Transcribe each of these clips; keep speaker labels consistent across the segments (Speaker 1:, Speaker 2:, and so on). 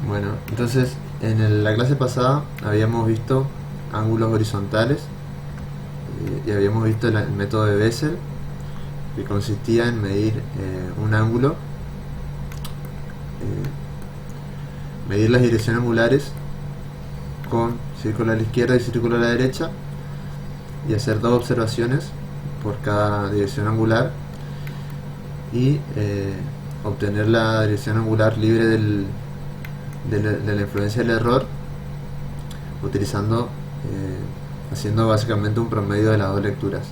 Speaker 1: Bueno, entonces la clase pasada habíamos visto ángulos horizontales y habíamos visto el método de Bessel, que consistía en medir un ángulo, medir las direcciones angulares con círculo a la izquierda y círculo a la derecha y hacer dos observaciones por cada dirección angular y obtener la dirección angular libre de la influencia del error, utilizando haciendo básicamente un promedio de las dos lecturas.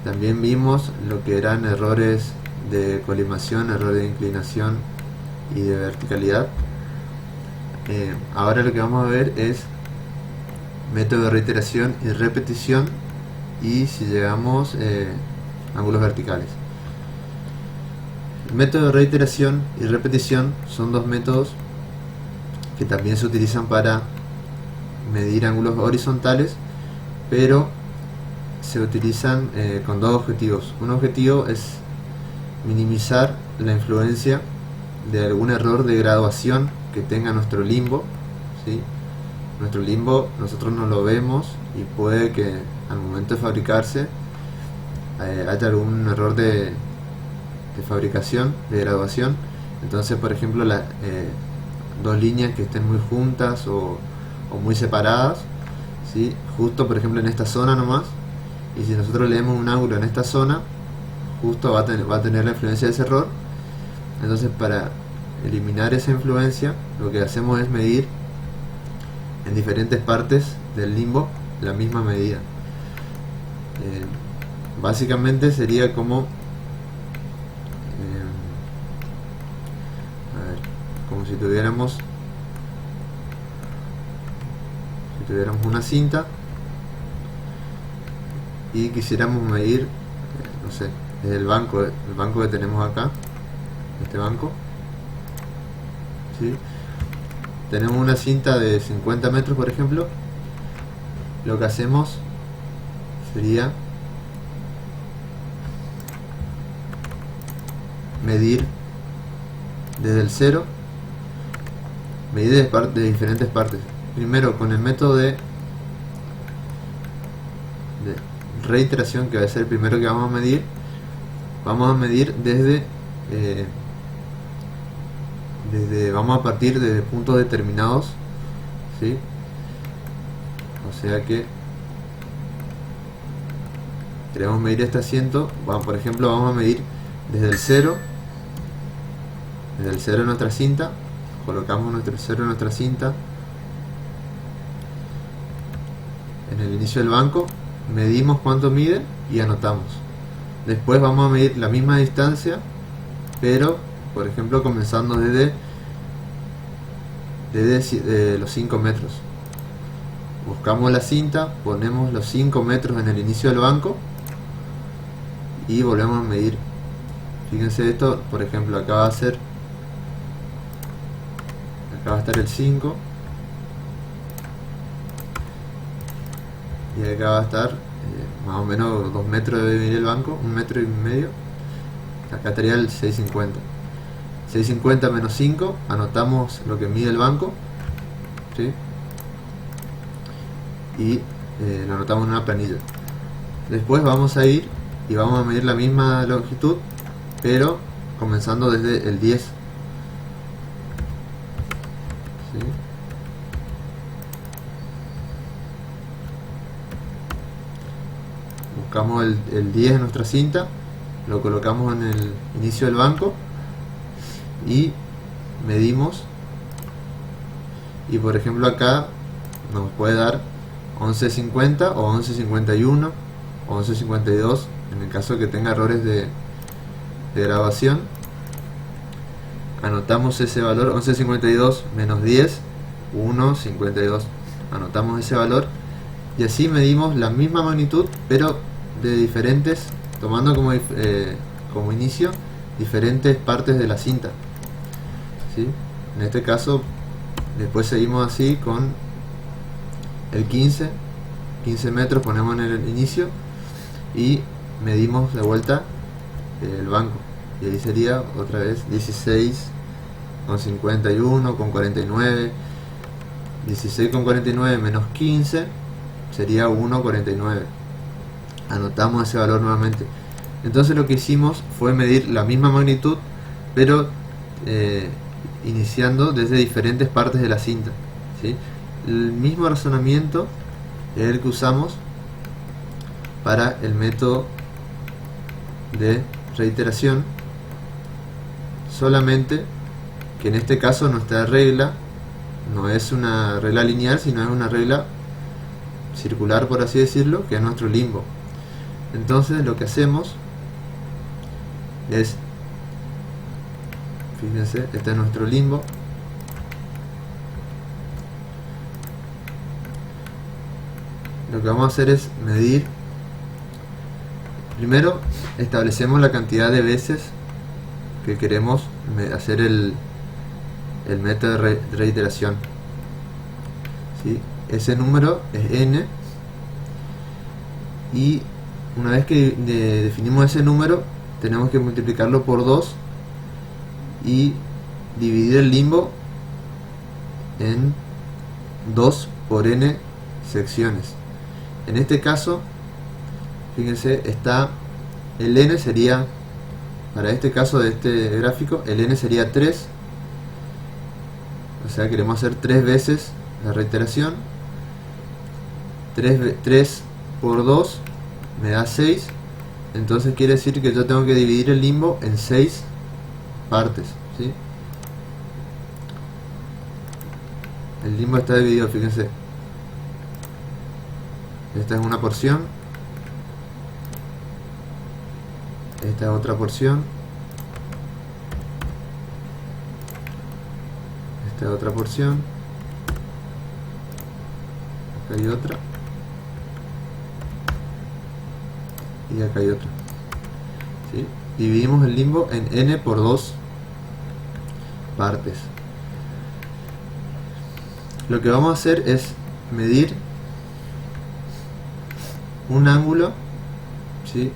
Speaker 1: También vimos lo que eran errores de colimación, errores de inclinación y de verticalidad. Ahora lo que vamos a ver es método de reiteración y repetición, y si llegamos ángulos verticales. El método de reiteración y repetición son dos métodos que también se utilizan para medir ángulos horizontales, pero se utilizan con dos objetivos. Un objetivo es minimizar la influencia de algún error de graduación que tenga nuestro limbo, ¿sí? Nuestro limbo nosotros no lo vemos y puede que al momento de fabricarse haya algún error de fabricación, de graduación. Entonces, por ejemplo, dos líneas que estén muy juntas o muy separadas, ¿sí? Justo por ejemplo en esta zona nomás, y si nosotros leemos un ángulo en esta zona, justo va a tener la influencia de ese error. Entonces, para eliminar esa influencia, lo que hacemos es medir en diferentes partes del limbo la misma medida. Básicamente sería como como si tuviéramos una cinta y quisiéramos medir, no sé, desde el banco que tenemos acá, este banco, ¿sí? Tenemos una cinta de 50 metros, por ejemplo. Lo que hacemos sería medir desde el cero, medir de diferentes partes. Primero con el método de reiteración, que va a ser el primero que vamos a medir desde vamos a partir de puntos determinados, ¿sí? O sea que queremos medir este asiento. Por ejemplo, vamos a medir desde el cero en nuestra cinta. Colocamos nuestro cero en nuestra cinta en el inicio del banco, medimos cuánto mide y anotamos. Después vamos a medir la misma distancia, pero por ejemplo comenzando desde los 5 metros. Buscamos la cinta, ponemos los 5 metros en el inicio del banco y volvemos a medir. Fíjense esto, por ejemplo, acá va a estar el 5 y acá va a estar más o menos 2 metros de medir el banco, 1 metro y medio. Acá estaría el 650. 650 menos 5, anotamos lo que mide el banco, ¿sí? Y lo anotamos en una planilla. Después vamos a ir y vamos a medir la misma longitud, pero comenzando desde el 10, ¿sí? Buscamos el 10 en nuestra cinta, lo colocamos en el inicio del banco y medimos, y por ejemplo acá nos puede dar 11.50 o 11.51 o 11.52 en el caso que tenga errores de grabación. Anotamos ese valor, 11.52 menos 10, 1.52, anotamos ese valor y así medimos la misma magnitud pero de diferentes, tomando como inicio diferentes partes de la cinta, ¿sí? En este caso después seguimos así con el 15 metros, ponemos en el inicio y medimos de vuelta el banco, y ahí sería otra vez 16 con 51, con 49. 16 con 49 menos 15 sería 1,49. Anotamos ese valor nuevamente. Entonces lo que hicimos fue medir la misma magnitud, pero iniciando desde diferentes partes de la cinta, ¿sí? El mismo razonamiento es el que usamos para el método de reiteración, solamente que en este caso nuestra regla no es una regla lineal, sino es una regla circular, por así decirlo, que es nuestro limbo. Entonces lo que hacemos es, fíjense, este es nuestro limbo. Lo que vamos a hacer es medir. Primero establecemos la cantidad de veces que queremos hacer el método de reiteración, ¿sí? Ese número es n, y una vez que definimos ese número tenemos que multiplicarlo por 2 y dividir el limbo en 2 por n secciones. En este caso, fíjense, está el n sería, para este caso de este gráfico, el n sería 3, o sea, queremos hacer 3 veces la reiteración. 3 por 2 me da 6, entonces quiere decir que yo tengo que dividir el limbo en 6 partes, ¿sí? El limbo está dividido, fíjense, esta es una porción, esta es otra porción, esta es otra porción, acá hay otra, y acá hay otra, ¿sí? Dividimos el limbo en n por 2 partes. Lo que vamos a hacer es medir un ángulo, ¿sí?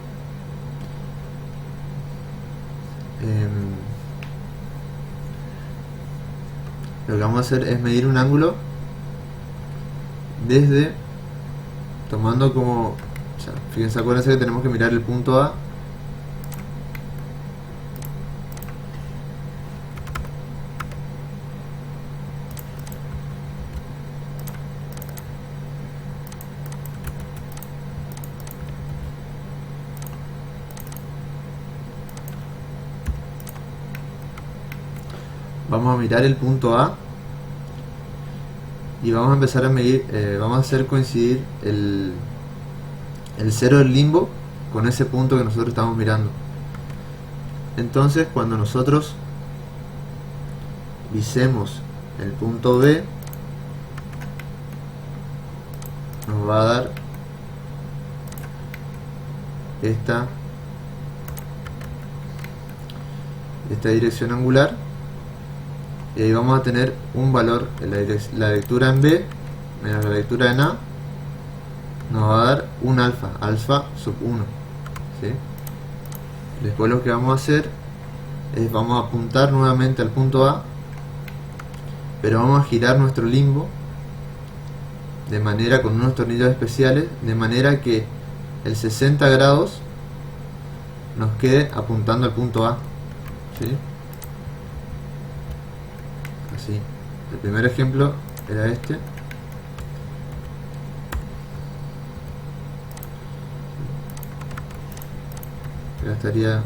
Speaker 1: Lo que vamos a hacer es medir un ángulo desde, tomando como, o sea, fíjense, acuérdense que tenemos que mirar el punto A, vamos a mirar el punto A y vamos a empezar a medir, vamos a hacer coincidir el cero del limbo con ese punto que nosotros estamos mirando. Entonces, cuando nosotros visemos el punto B, nos va a dar esta dirección angular, y ahí vamos a tener un valor, la lectura en B menos la lectura en A nos va a dar un alfa sub 1, ¿sí? Después lo que vamos a hacer es, vamos a apuntar nuevamente al punto A, pero vamos a girar nuestro limbo de manera, con unos tornillos especiales, de manera que el 60 grados nos quede apuntando al punto A, ¿sí? Así. El primer ejemplo era este. Ya estaría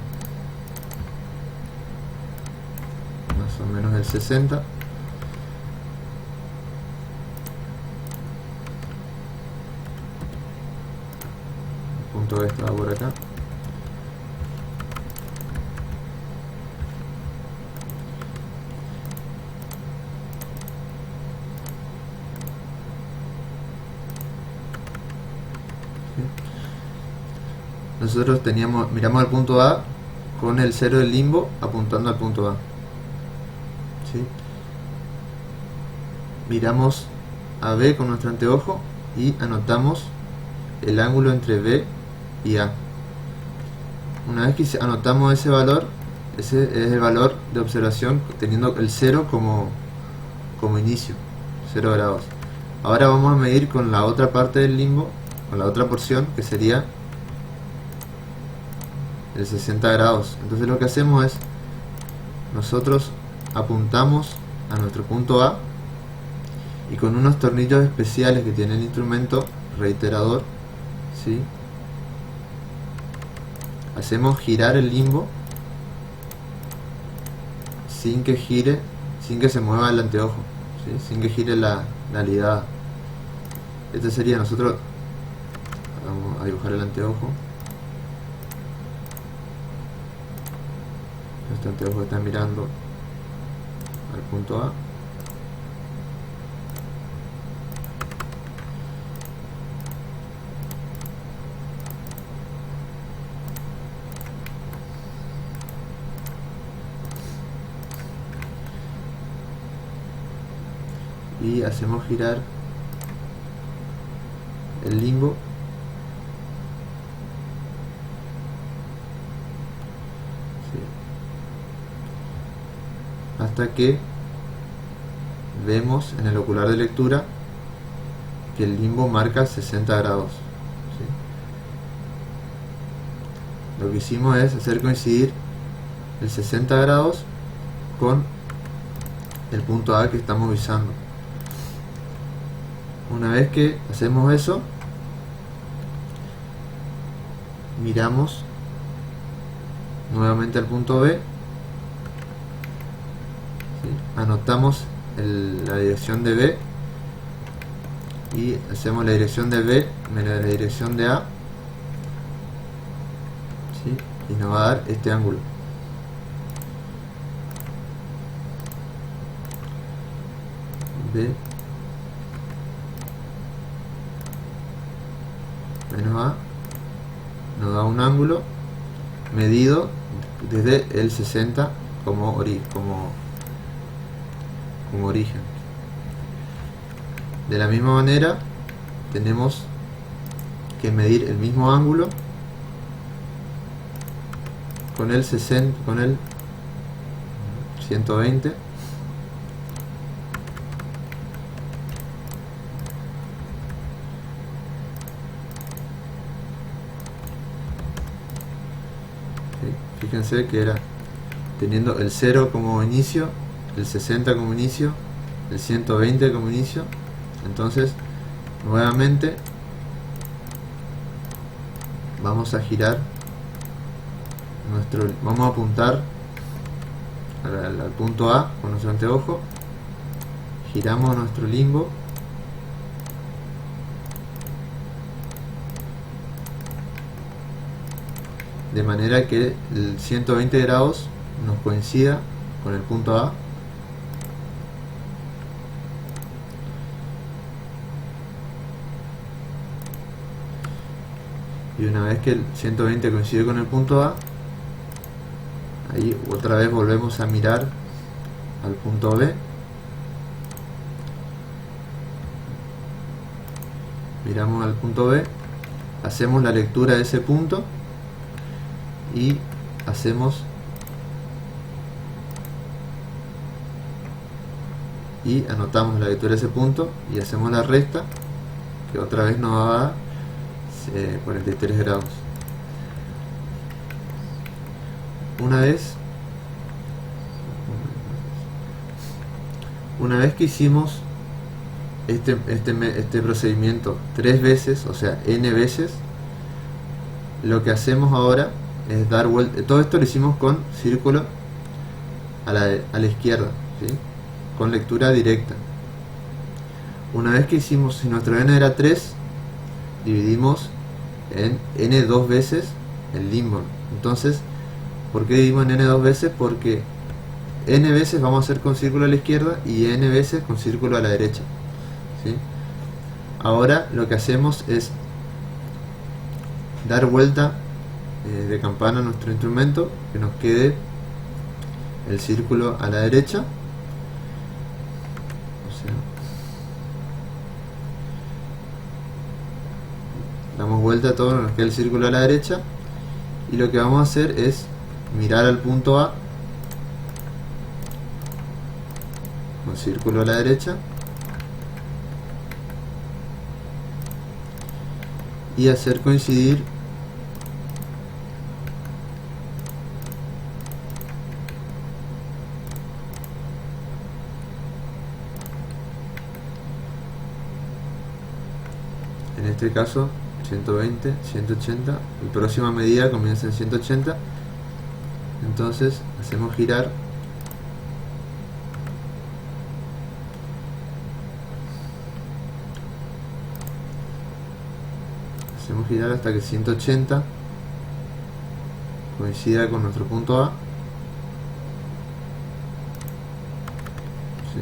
Speaker 1: más o menos el 60. El punto B estaba por acá. Nosotros miramos al punto A con el 0 del limbo apuntando al punto A, ¿sí? Miramos a B con nuestro anteojo y anotamos el ángulo entre B y A. Una vez que anotamos ese valor, Ese es el valor de observación teniendo el 0 como inicio, 0 grados. Ahora vamos a medir con la otra parte del limbo, con la otra porción, que sería el 60 grados. Entonces lo que hacemos es, nosotros apuntamos a nuestro punto A y con unos tornillos especiales que tiene el instrumento reiterador, ¿sí?, hacemos girar el limbo sin que gire, sin que se mueva el anteojo, ¿sí?, sin que gire la lidada. Este sería, nosotros vamos a dibujar el anteojo. Este anteojo está mirando al punto A. Y hacemos girar el limbo hasta que vemos en el ocular de lectura que el limbo marca 60 grados, ¿sí? Lo que hicimos es hacer coincidir el 60 grados con el punto A que estamos visando. Una vez que hacemos eso, miramos nuevamente al punto B, ¿sí?, anotamos la dirección de B y hacemos la dirección de B menos la dirección de A, ¿sí?, y nos va a dar este ángulo. B menos A nos da un ángulo medido desde el 60 como origen. De la misma manera tenemos que medir el mismo ángulo con el 120 Fíjense que era teniendo el 0 como inicio, el 60 como inicio, el 120 como inicio. Entonces nuevamente vamos a girar vamos a apuntar al punto A con nuestro anteojo, giramos nuestro limbo de manera que el 120 grados nos coincida con el punto A. Y una vez que el 120 coincide con el punto A, ahí otra vez volvemos a mirar al punto B, miramos al punto B, hacemos la lectura de ese punto y anotamos la lectura de ese punto y hacemos la resta, que otra vez nos va a dar 43 grados. Una vez que hicimos este procedimiento 3 veces, o sea, n veces, lo que hacemos ahora es dar vuelta. Todo esto lo hicimos con círculo a la izquierda, ¿sí?, con lectura directa. Una vez que hicimos, si nuestro n era 3, dividimos en n 2 veces el limbo. Entonces, ¿por qué dividimos en n 2 veces? Porque n veces vamos a hacer con círculo a la izquierda y n veces con círculo a la derecha, ¿sí? Ahora lo que hacemos es dar vuelta de campana a nuestro instrumento, que nos quede el círculo a la derecha, o sea, damos vuelta a todo, nos queda el círculo a la derecha, y lo que vamos a hacer es mirar al punto A círculo a la derecha y hacer coincidir en este caso 120, 180, la próxima medida comienza en 180, entonces hacemos girar hasta que 180 coincida con nuestro punto A. ¿Sí?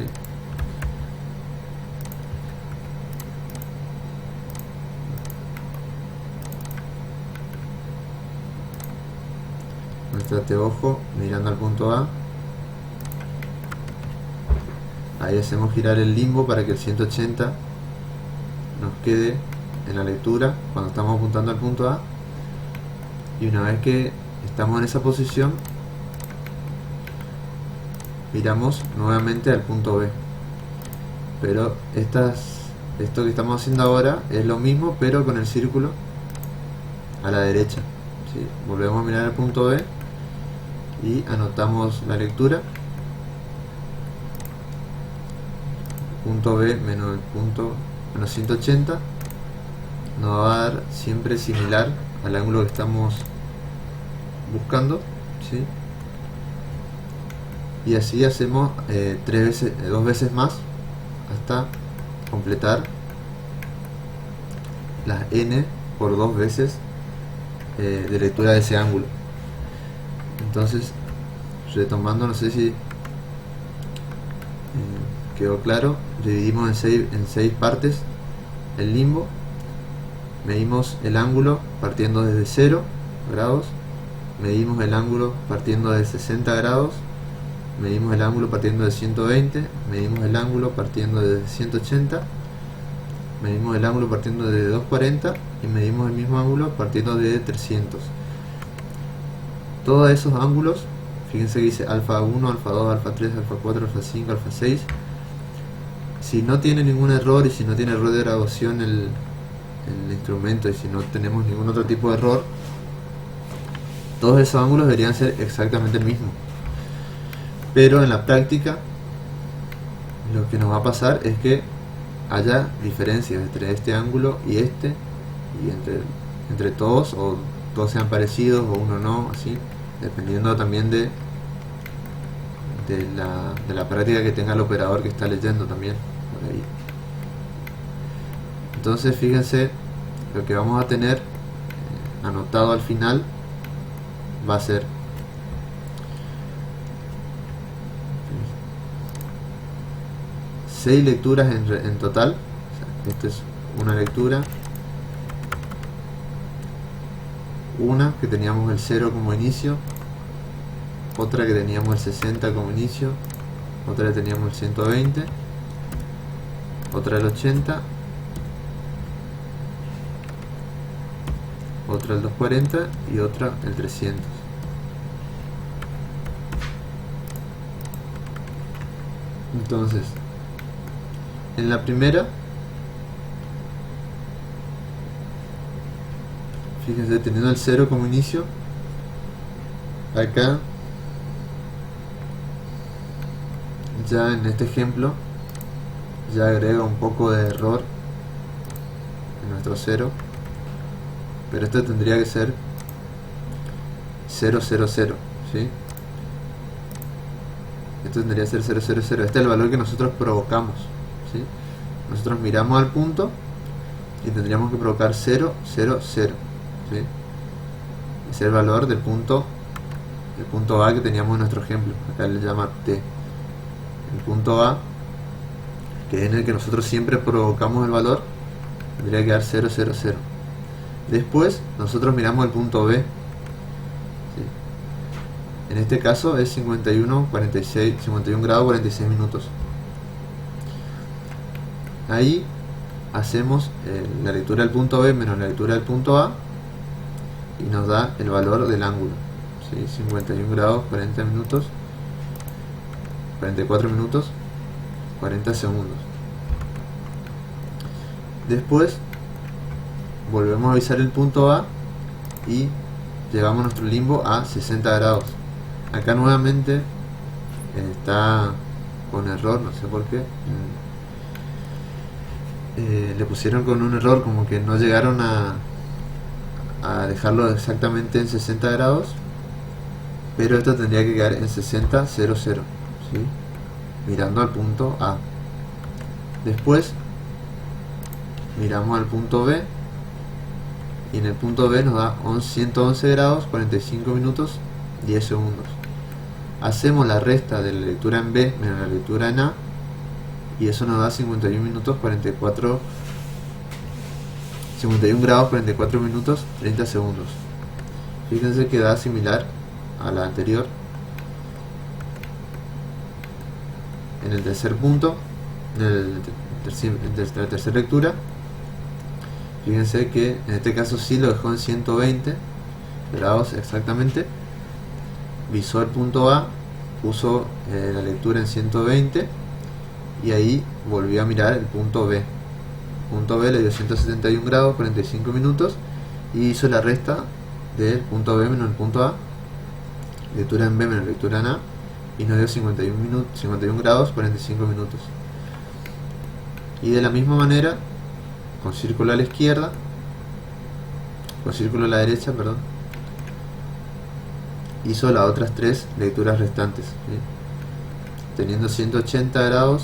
Speaker 1: Muéstrate ojo mirando al punto A. Ahí hacemos girar el limbo para que el 180 nos quede en la lectura cuando estamos apuntando al punto A, y una vez que estamos en esa posición miramos nuevamente al punto B. Pero esto que estamos haciendo ahora es lo mismo pero con el círculo a la derecha. ¿Sí? Volvemos a mirar al punto B y anotamos la lectura. Punto B menos el punto menos 180 nos va a dar siempre similar al ángulo que estamos buscando, ¿sí? Y así hacemos dos veces más hasta completar las n por dos veces de lectura de ese ángulo. Entonces, retomando, no sé si quedó claro, dividimos en seis partes el limbo. Medimos el ángulo partiendo desde 0 grados, medimos el ángulo partiendo de 60 grados, medimos el ángulo partiendo de 120, medimos el ángulo partiendo de 180, medimos el ángulo partiendo de 240 y medimos el mismo ángulo partiendo de 300. Todos esos ángulos, fíjense que dice alfa 1, alfa 2, alfa 3, alfa 4, alfa 5, alfa 6. Si no tiene ningún error y si no tiene error de graduación el instrumento y si no tenemos ningún otro tipo de error, todos esos ángulos deberían ser exactamente el mismo. Pero en la práctica lo que nos va a pasar es que haya diferencias entre este ángulo y este, y entre todos, o todos sean parecidos o uno no, así, dependiendo también de la práctica que tenga el operador que está leyendo también por ahí. Entonces fíjense, lo que vamos a tener anotado al final va a ser seis lecturas en total. O sea, esta es una lectura, una que teníamos el 0 como inicio, otra que teníamos el 60 como inicio, otra que teníamos el 120, otra el 80, otra el 240 y otra el 300. Entonces, en la primera, fíjense, teniendo el 0 como inicio, acá ya en este ejemplo ya agrega un poco de error en nuestro 0, pero esto tendría que ser 000, ¿sí? Esto tendría que ser 000. Este es el valor que nosotros provocamos, ¿sí? Nosotros miramos al punto y tendríamos que provocar 000, ¿sí? Es el valor del punto A que teníamos en nuestro ejemplo. Acá le llama T. El punto A, que es en el que nosotros siempre provocamos el valor, tendría que dar 000. Después nosotros miramos el punto B, ¿sí? En este caso es 51 grados 46 minutos. Ahí hacemos la lectura del punto B menos la lectura del punto A y nos da el valor del ángulo, ¿sí? 51 grados 44 minutos. 40 segundos. Después volvemos a avisar el punto A y llevamos nuestro limbo a 60 grados. Acá nuevamente está con error, no sé por qué. Le pusieron con un error, como que no llegaron a dejarlo exactamente en 60 grados, pero esto tendría que quedar en 60, 0, 0, ¿sí? Mirando al punto A. Después miramos al punto B y en el punto B nos da 111 grados, 45 minutos, 10 segundos. Hacemos la resta de la lectura en B menos la lectura en A y eso nos da 51 minutos 44 51 grados 44 minutos 30 segundos. Fíjense que da similar a la anterior. En el tercer punto, en la tercera lectura, fíjense que en este caso sí lo dejó en 120 grados exactamente. Visó el punto A, puso la lectura en 120 y ahí volvió a mirar el punto B. Punto B le dio 171 grados 45 minutos y hizo la resta del punto B menos el punto A, lectura en B menos lectura en A, y nos dio 51 grados 45 minutos. Y de la misma manera, con círculo a la izquierda, con círculo a la derecha, perdón, hizo las otras tres lecturas restantes, ¿sí? Teniendo 180 grados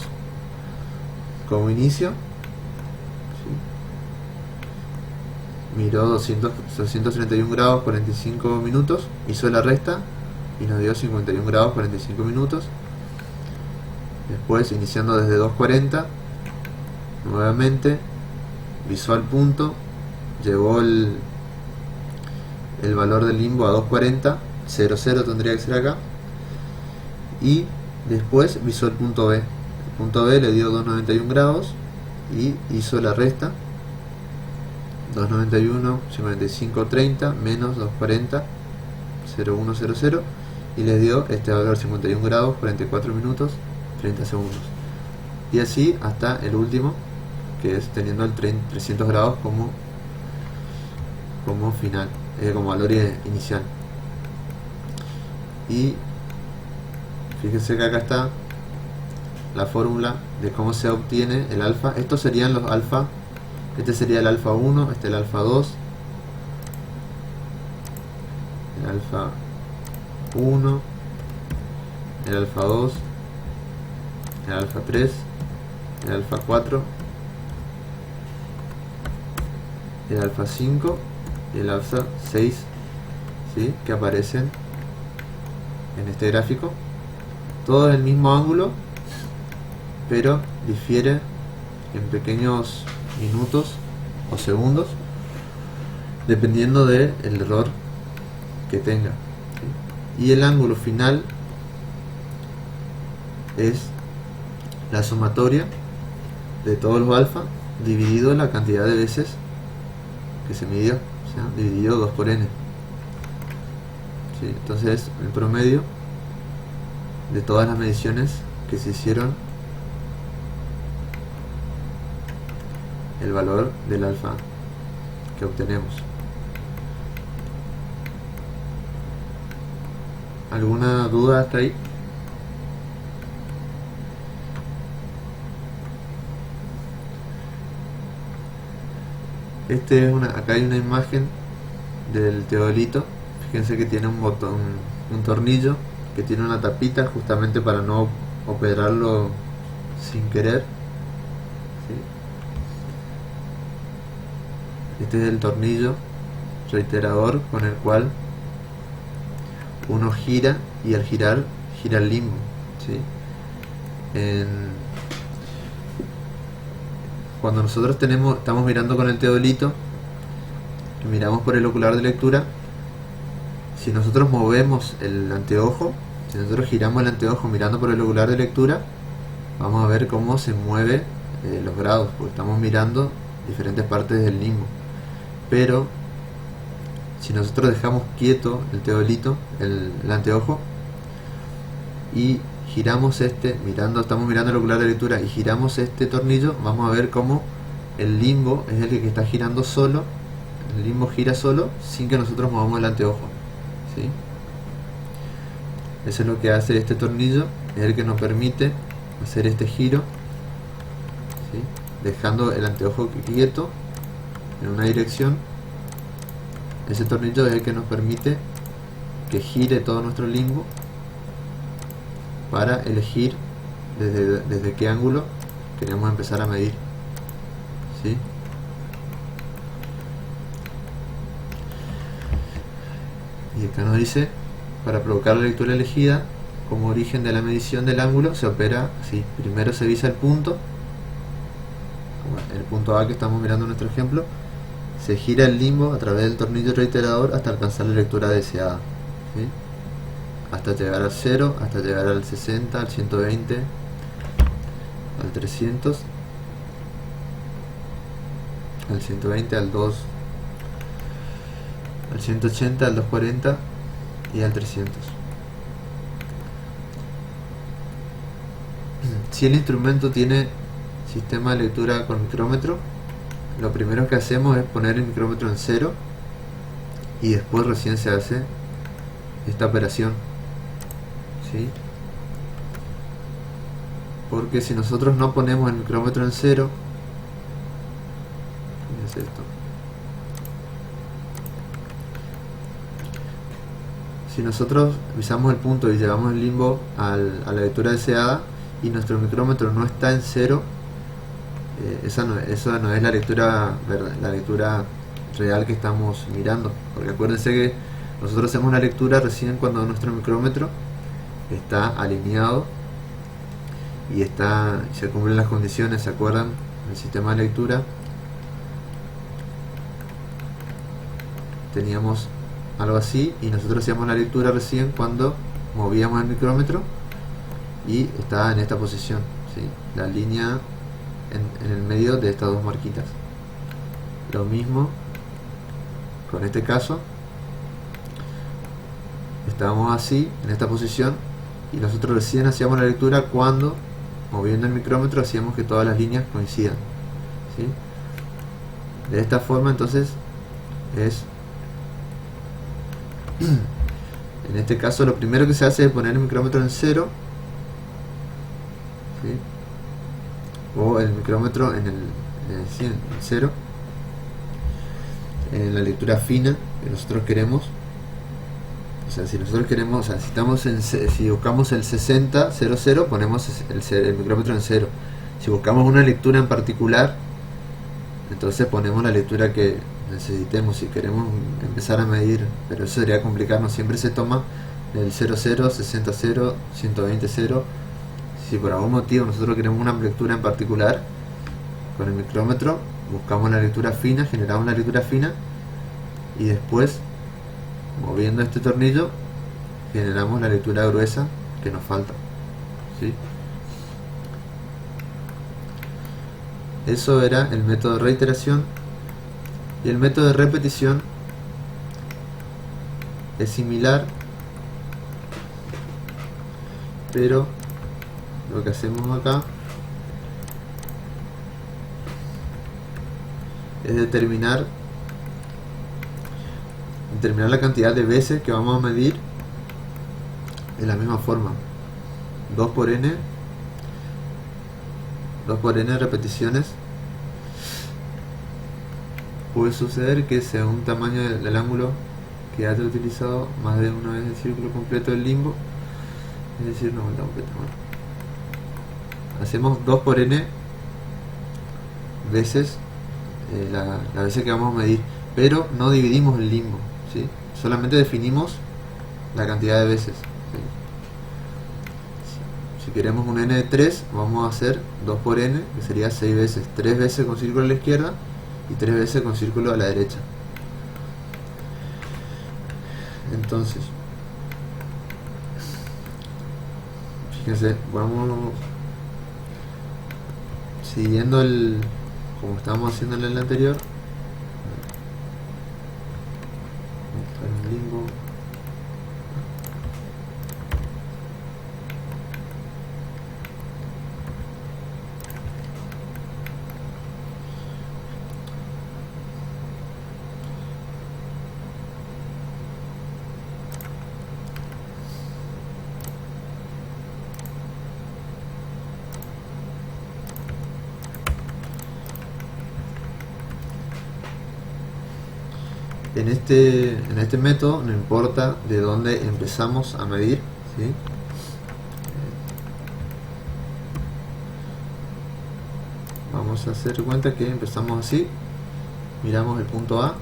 Speaker 1: como inicio, ¿sí? Miró 231 grados 45 minutos, hizo la resta y nos dio 51 grados 45 minutos. Después, iniciando desde 240, nuevamente visó al punto, llevó el valor del limbo a 240, 0, 0 tendría que ser acá, y después visó el punto B. El punto B le dio 291 grados y hizo la resta, 291, 55, 30, menos 240, 0, 1, 0, 0, y les dio este valor 51 grados, 44 minutos, 30 segundos. Y así hasta el último, que es teniendo el 300 grados como final, como valor inicial. Y fíjense que acá está la fórmula de cómo se obtiene el alfa. Estos serían los alfa. Este sería el alfa 1, este el alfa 2, el alfa 1, el alfa 2, el alfa 3, el alfa 4, el alfa 5 y el alfa 6, ¿sí? Que aparecen en este gráfico. Todo es el mismo ángulo, pero difiere en pequeños minutos o segundos dependiendo del error que tenga, ¿sí? Y el ángulo final es la sumatoria de todos los alfa dividido la cantidad de veces que se midió, o sea, dividido 2 por n, ¿sí? Entonces el promedio de todas las mediciones que se hicieron, el valor del alfa que obtenemos. ¿Alguna duda hasta ahí? Acá hay una imagen del teodolito. Fíjense que tiene un botón, un tornillo que tiene una tapita justamente para no operarlo sin querer, ¿sí? Este es el tornillo reiterador con el cual uno gira y al girar gira el limbo, ¿sí? Cuando nosotros estamos mirando con el teodolito y miramos por el ocular de lectura, si nosotros movemos el anteojo, si nosotros giramos el anteojo mirando por el ocular de lectura, vamos a ver cómo se mueve los grados, porque estamos mirando diferentes partes del limbo. Pero si nosotros dejamos quieto el teodolito, el anteojo, y giramos estamos mirando el ocular de lectura y giramos este tornillo, vamos a ver cómo el limbo es el que está girando solo. El limbo gira solo sin que nosotros movamos el anteojo, ¿sí? Eso es lo que hace este tornillo, es el que nos permite hacer este giro, ¿sí? Dejando el anteojo quieto en una dirección. Ese tornillo es el que nos permite que gire todo nuestro limbo para elegir desde qué ángulo queremos empezar a medir, ¿sí? Y acá nos dice, para provocar la lectura elegida como origen de la medición del ángulo se opera así. Primero se visa el punto A que estamos mirando en nuestro ejemplo, se gira el limbo a través del tornillo reiterador hasta alcanzar la lectura deseada, ¿sí? Hasta llegar al 0, hasta llegar al 60, al 120, al 300, al 120, al 2, al 180, al 240 y al 300. Si el instrumento tiene sistema de lectura con micrómetro, lo primero que hacemos es poner el micrómetro en 0 y después recién se hace esta operación, ¿sí? Porque si nosotros no ponemos el micrómetro en 0, ¿qué es esto? Si nosotros visamos el punto y llevamos el limbo a la lectura deseada y nuestro micrómetro no está en 0, esa no es la lectura real que estamos mirando, porque acuérdense que nosotros hacemos una lectura recién cuando nuestro micrómetro está alineado y se cumplen las condiciones. ¿Se acuerdan? El sistema de lectura teníamos algo así y nosotros hacíamos la lectura recién cuando movíamos el micrómetro y estaba en esta posición, ¿sí? La línea en el medio de estas dos marquitas. Lo mismo con este caso, estábamos así en esta posición y nosotros recién hacíamos la lectura cuando moviendo el micrómetro hacíamos que todas las líneas coincidan, ¿sí? De esta forma entonces en este caso lo primero que se hace es poner el micrómetro en 0, ¿sí? O el micrómetro en el 0 en la lectura fina que nosotros queremos. O sea, si nosotros queremos, o sea, si buscamos el 60-00, ponemos el micrómetro en 0. Si buscamos una lectura en particular, entonces ponemos la lectura que necesitemos. Si queremos empezar a medir, pero eso sería complicarnos, siempre se toma el 00, 60-0, 120-0. Si por algún motivo nosotros queremos una lectura en particular, con el micrómetro buscamos la lectura fina, generamos la lectura fina y después, moviendo este tornillo, generamos la lectura gruesa que nos falta, ¿sí? Eso era el método de reiteración. Y el método de repetición es similar, pero lo que hacemos acá es determinar la cantidad de veces que vamos a medir de la misma forma. 2 por n repeticiones. Puede suceder que según tamaño del ángulo que haya utilizado más de una vez el círculo completo del limbo, es decir, una vuelta completa. Hacemos 2 por n veces las veces que vamos a medir, pero no dividimos el limbo, ¿sí? Solamente definimos la cantidad de veces, ¿sí? Si queremos un n de 3, vamos a hacer 2 por n, que sería 6 veces, 3 veces con círculo a la izquierda y 3 veces con círculo a la derecha. Entonces, fíjense, vamos siguiendo como estábamos haciendo en el anterior. Limbo. En este método no importa de dónde empezamos a medir, ¿sí? Vamos a hacer cuenta que empezamos así, miramos el punto A,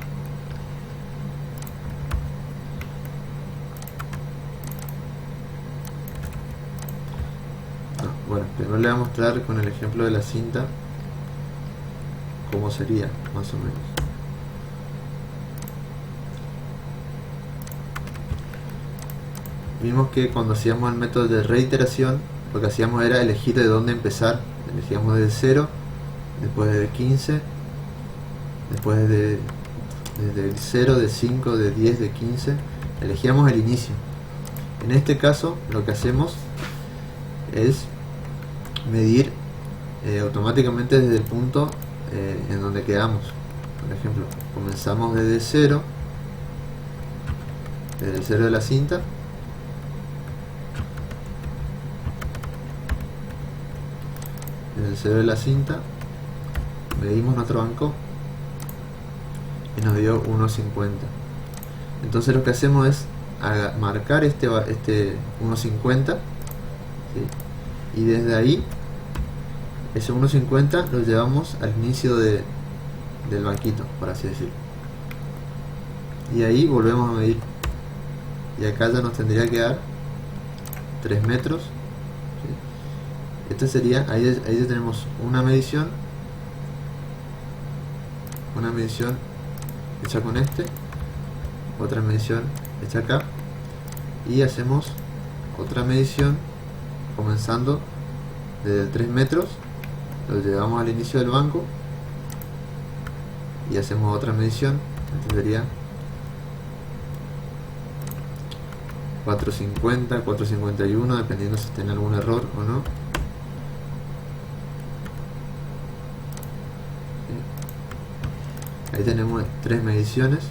Speaker 1: bueno, primero le voy a mostrar con el ejemplo de la cinta cómo sería, más o menos. Vimos que cuando hacíamos el método de reiteración, lo que hacíamos era elegir de dónde empezar. Elegíamos desde 0, después de 15, después desde el 0, de 5, de 10, de 15. Elegíamos el inicio. En este caso, lo que hacemos es medir automáticamente desde el punto en donde quedamos. Por ejemplo, comenzamos desde 0, desde el 0 de la cinta, desde el 0 de la cinta medimos nuestro banco y nos dio 1.50. entonces lo que hacemos es marcar este 1.50, ¿sí? Y desde ahí ese 1.50 lo llevamos al inicio del banquito, por así decirlo, y ahí volvemos a medir, y acá ya nos tendría que dar 3 metros, ¿sí? Este sería, ahí ya tenemos una medición hecha con otra medición hecha acá, y hacemos otra medición comenzando desde 3 metros, lo llevamos al inicio del banco y hacemos otra medición. Este sería 4.50, 4.51, dependiendo si tiene algún error o no. Ahí tenemos 3 mediciones,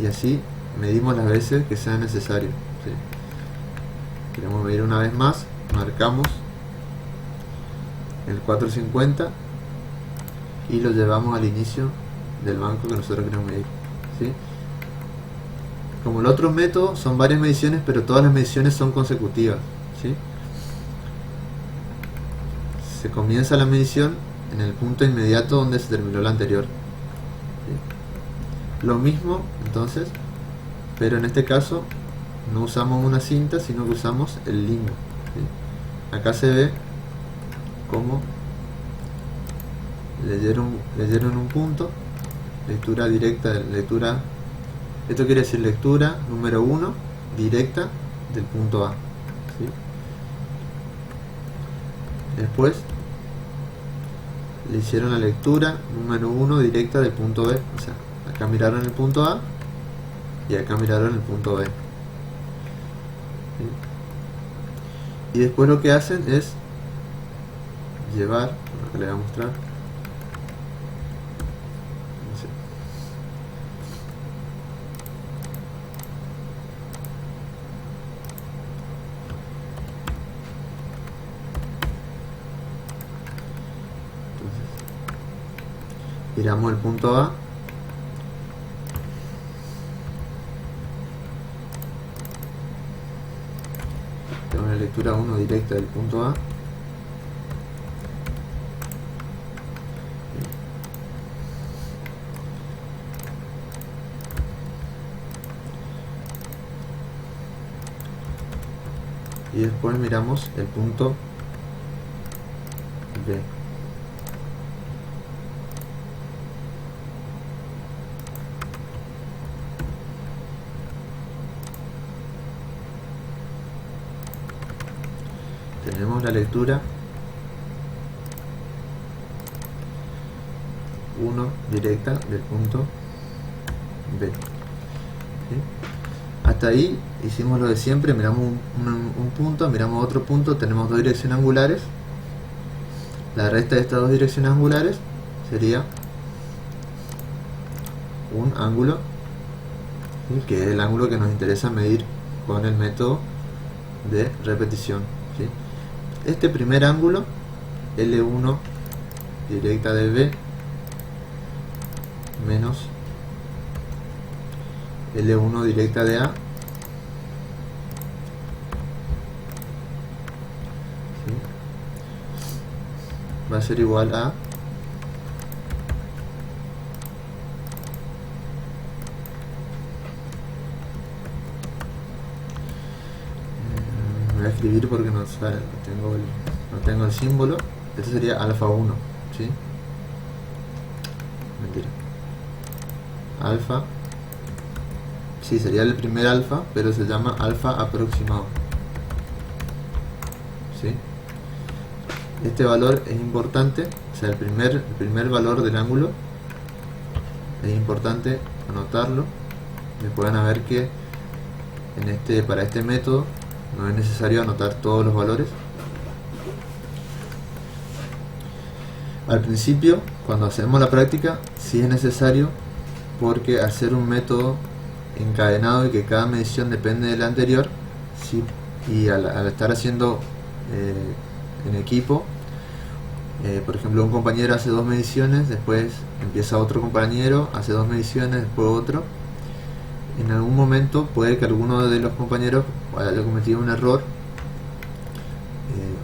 Speaker 1: y así medimos las veces que sea necesario, ¿sí? Queremos medir una vez más, marcamos el 4.50 y lo llevamos al inicio del banco que nosotros queremos medir, ¿sí? Como el otro método son varias mediciones, pero todas las mediciones son consecutivas, ¿sí? Se comienza la medición en el punto inmediato donde se terminó la anterior, ¿sí? Lo mismo entonces, pero en este caso no usamos una cinta, sino que usamos el limbo, ¿sí? Acá se ve como leyeron un punto, lectura directa, esto quiere decir lectura número 1 directa del punto A, ¿sí? Después le hicieron la lectura número 1 directa del punto B, o sea, acá miraron el punto A y acá miraron el punto B, ¿sí? Y después lo que hacen es llevar, lo que le voy a mostrar, no sé. Entonces, miramos el punto A, tenemos la lectura 1 directa del punto A, y después miramos el punto B. Tenemos la lectura 1 directa del punto B, ¿sí? Hasta ahí hicimos lo de siempre, miramos un punto, miramos otro punto, tenemos dos direcciones angulares, la resta de estas dos direcciones angulares sería un ángulo, ¿sí? Que es el ángulo que nos interesa medir con el método de repetición, ¿sí? Este primer ángulo, L1 directa de B menos L1 directa de A, ¿sí? Va a ser igual a voy a escribir porque no tengo el símbolo. Este sería alfa 1, ¿sí? Mentira. Alfa, sí, sería el primer alfa, pero se llama alfa aproximado, ¿sí? Este valor es importante, o sea, el primer valor del ángulo es importante anotarlo. Después van a ver que para este método no es necesario anotar todos los valores. Al principio, cuando hacemos la práctica, sí es necesario, porque al ser un método encadenado y que cada medición depende de la anterior, sí, y al estar haciendo en equipo, por ejemplo, un compañero hace 2 mediciones, después empieza otro compañero, hace 2 mediciones, después otro. En algún momento puede que alguno de los compañeros haya cometido un error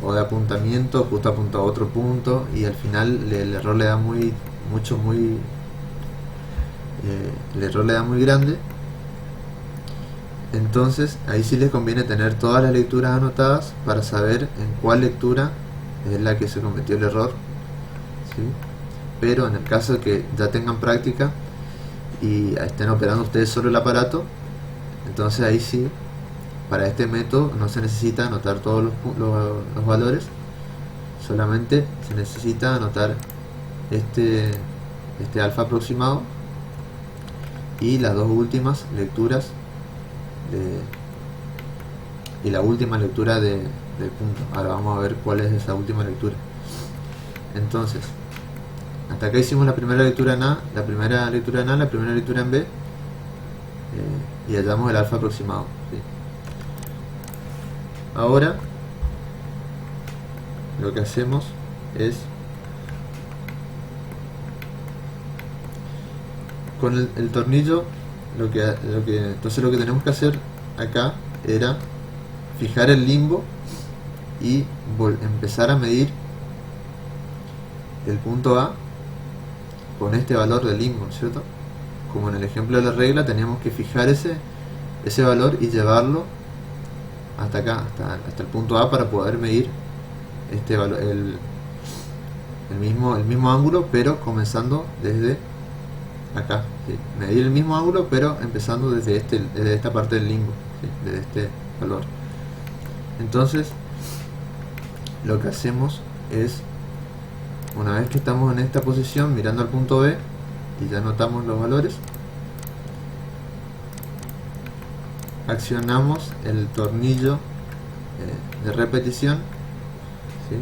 Speaker 1: o de apuntamiento, justo apunta a otro punto, y al final el error le da el error le da muy grande. Entonces ahí sí les conviene tener todas las lecturas anotadas para saber en cuál lectura es la que se cometió el error, ¿sí? Pero en el caso de que ya tengan práctica y estén operando ustedes solo el aparato, entonces ahí sí, para este método no se necesita anotar todos los valores, solamente se necesita anotar este alfa aproximado y las dos últimas lecturas y la última lectura del punto. Ahora vamos a ver cuál es esa última lectura. Entonces, hasta acá hicimos la primera lectura en A, la primera lectura en A, la primera lectura en B, y hallamos el alfa aproximado, ¿sí? Ahora lo que hacemos es, con el tornillo, entonces lo que tenemos que hacer acá era fijar el limbo y empezar a medir el punto A con este valor del limbo, ¿cierto? Como en el ejemplo de la regla, teníamos que fijar ese valor y llevarlo hasta acá, hasta el punto A, para poder medir este valor, el mismo ángulo, pero comenzando desde acá, ¿sí? Medir el mismo ángulo, pero empezando desde esta parte del limbo, ¿sí? Desde este valor. Entonces, lo que hacemos es, una vez que estamos en esta posición mirando al punto B y ya anotamos los valores, accionamos el tornillo de repetición, ¿sí?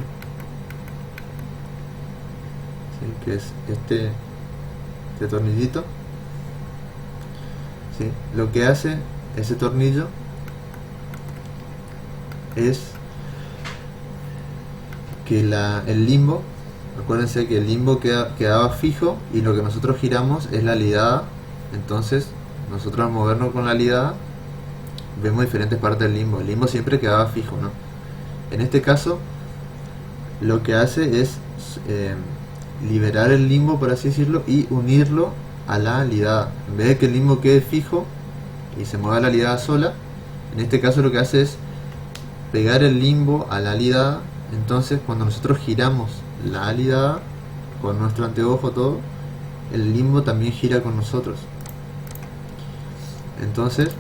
Speaker 1: ¿Sí? Que es este tornillito, ¿sí? Lo que hace ese tornillo es que el limbo, acuérdense que el limbo quedaba fijo y lo que nosotros giramos es la alidada. Entonces nosotros al movernos con la alidada vemos diferentes partes del limbo. El limbo siempre quedaba fijo, ¿no? En este caso lo que hace es liberar el limbo, por así decirlo, y unirlo a la alidada. En vez de que el limbo quede fijo y se mueva la alidada sola, en este caso lo que hace es pegar el limbo a la alidada. Entonces cuando nosotros giramos la alidada con nuestro anteojo, todo, el limbo también gira con nosotros. Entonces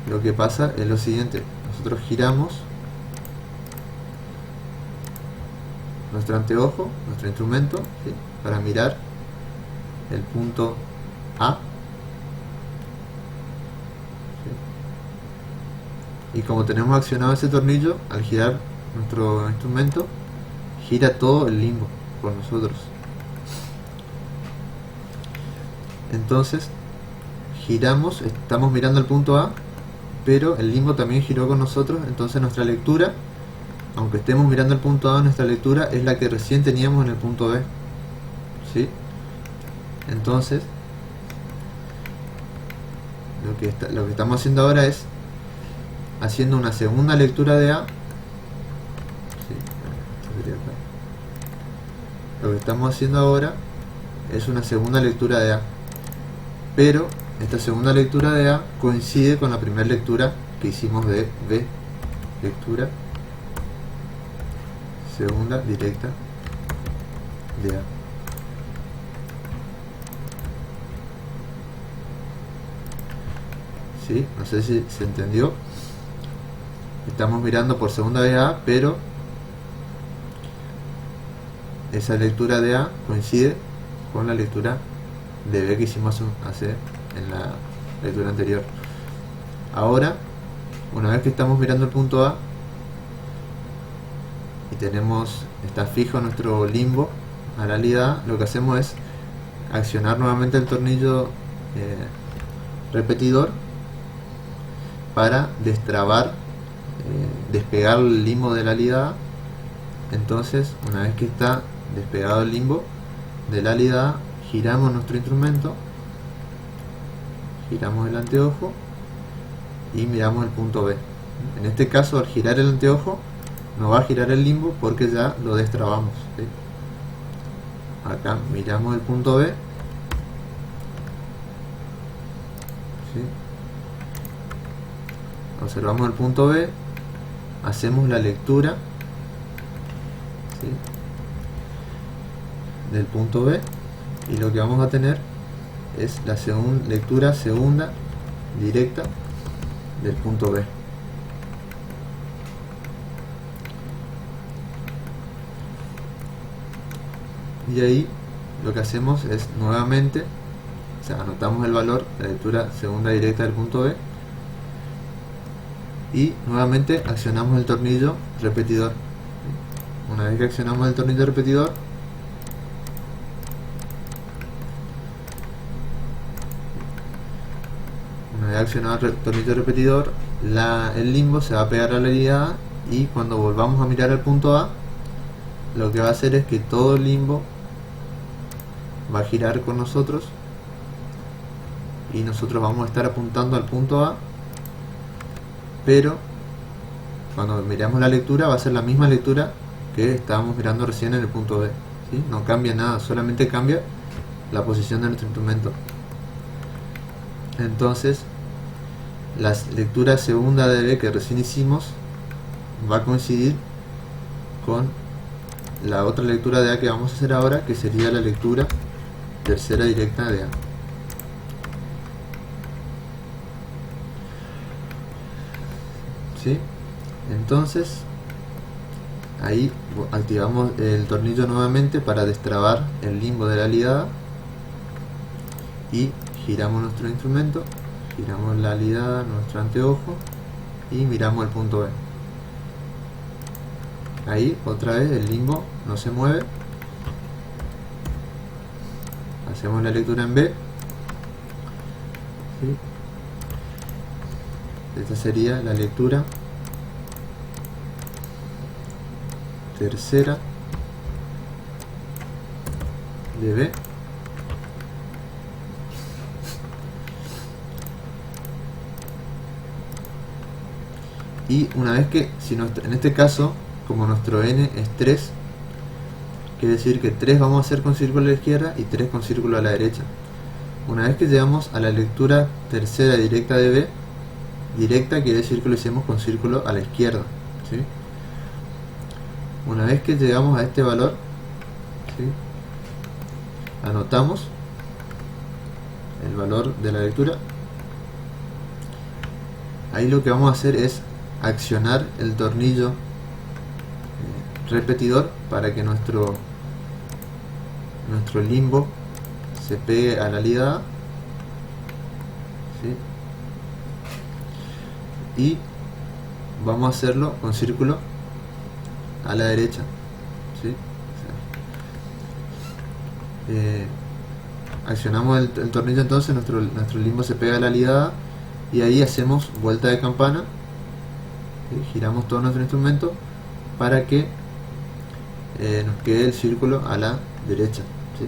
Speaker 1: lo que pasa es lo siguiente: nosotros giramos nuestro anteojo, nuestro instrumento, ¿sí? Para mirar el punto A, ¿sí? Y como tenemos accionado ese tornillo, al girar nuestro instrumento, gira todo el limbo por nosotros. Entonces giramos, estamos mirando el punto A, pero el limbo también giró con nosotros. Entonces nuestra lectura, aunque estemos mirando el punto A, nuestra lectura es la que recién teníamos en el punto B, ¿sí? Entonces lo que estamos haciendo ahora es haciendo una segunda lectura de A. Sí, esto sería acá. Lo que estamos haciendo ahora es una segunda lectura de A, pero esta segunda lectura de A coincide con la primera lectura que hicimos de B. Lectura segunda directa de A. ¿Sí? No sé si se entendió. Estamos mirando por segunda vez A, pero esa lectura de A coincide con la lectura de B que hicimos hace en la lectura anterior. Ahora, una vez que estamos mirando el punto A y está fijo nuestro limbo a la salida, lo que hacemos es accionar nuevamente el tornillo repetidor para destrabar, despegar el limbo de la salida. Entonces, una vez que está despegado el limbo de la salida, giramos nuestro instrumento, giramos el anteojo y miramos el punto B. En este caso, al girar el anteojo no va a girar el limbo porque ya lo destrabamos, ¿sí? Acá miramos el punto B, ¿sí? Observamos el punto B, hacemos la lectura, ¿sí?, del punto B, y lo que vamos a tener es la lectura segunda directa del punto B. Y ahí lo que hacemos es nuevamente, o sea, anotamos el valor de la lectura segunda directa del punto B y nuevamente accionamos el tornillo repetidor. Una vez que accionamos el tornillo repetidor, accionado el tornillo repetidor, el limbo se va a pegar a la salida y cuando volvamos a mirar el punto A, lo que va a hacer es que todo el limbo va a girar con nosotros y nosotros vamos a estar apuntando al punto A, pero cuando miramos la lectura va a ser la misma lectura que estábamos mirando recién en el punto B, ¿sí? No cambia nada, solamente cambia la posición de nuestro instrumento. Entonces, la lectura segunda de B que recién hicimos va a coincidir con la otra lectura de A que vamos a hacer ahora, que sería la lectura tercera directa de A. ¿Sí? Entonces, ahí activamos el tornillo nuevamente para destrabar el limbo de la ligada y giramos nuestro instrumento, giramos la ligada, nuestro anteojo y miramos el punto B. Ahí otra vez el limbo no se mueve, hacemos la lectura en B, ¿sí? Esta sería la lectura tercera de B. Y una vez que, en este caso, como nuestro N es 3, quiere decir que 3 vamos a hacer con círculo a la izquierda y 3 con círculo a la derecha. Una vez que llegamos a la lectura tercera directa de B, directa quiere decir que lo hicimos con círculo a la izquierda, ¿sí? Una vez que llegamos a este valor, ¿sí?, anotamos el valor de la lectura. Ahí lo que vamos a hacer es accionar el tornillo repetidor para que nuestro limbo se pegue a la ligada, ¿sí?, y vamos a hacerlo con círculo a la derecha, ¿sí? Accionamos el tornillo, entonces nuestro limbo se pega a la ligada y ahí hacemos vuelta de campana, ¿sí?, giramos todo nuestro instrumento para que nos quede el círculo a la derecha, ¿sí?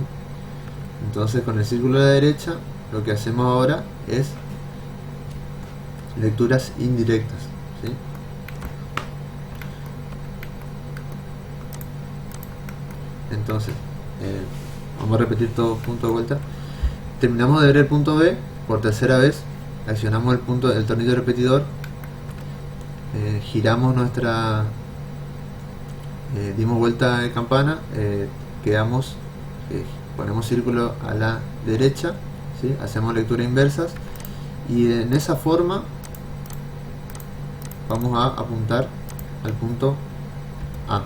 Speaker 1: Entonces con el círculo a la derecha lo que hacemos ahora es lecturas indirectas, ¿sí? Entonces, vamos a repetir todo punto de vuelta. Terminamos de ver el punto B por tercera vez, accionamos el tornillo repetidor, giramos dimos vuelta de campana, quedamos, ponemos círculo a la derecha, ¿sí? Hacemos lecturas inversas y en esa forma vamos a apuntar al punto A.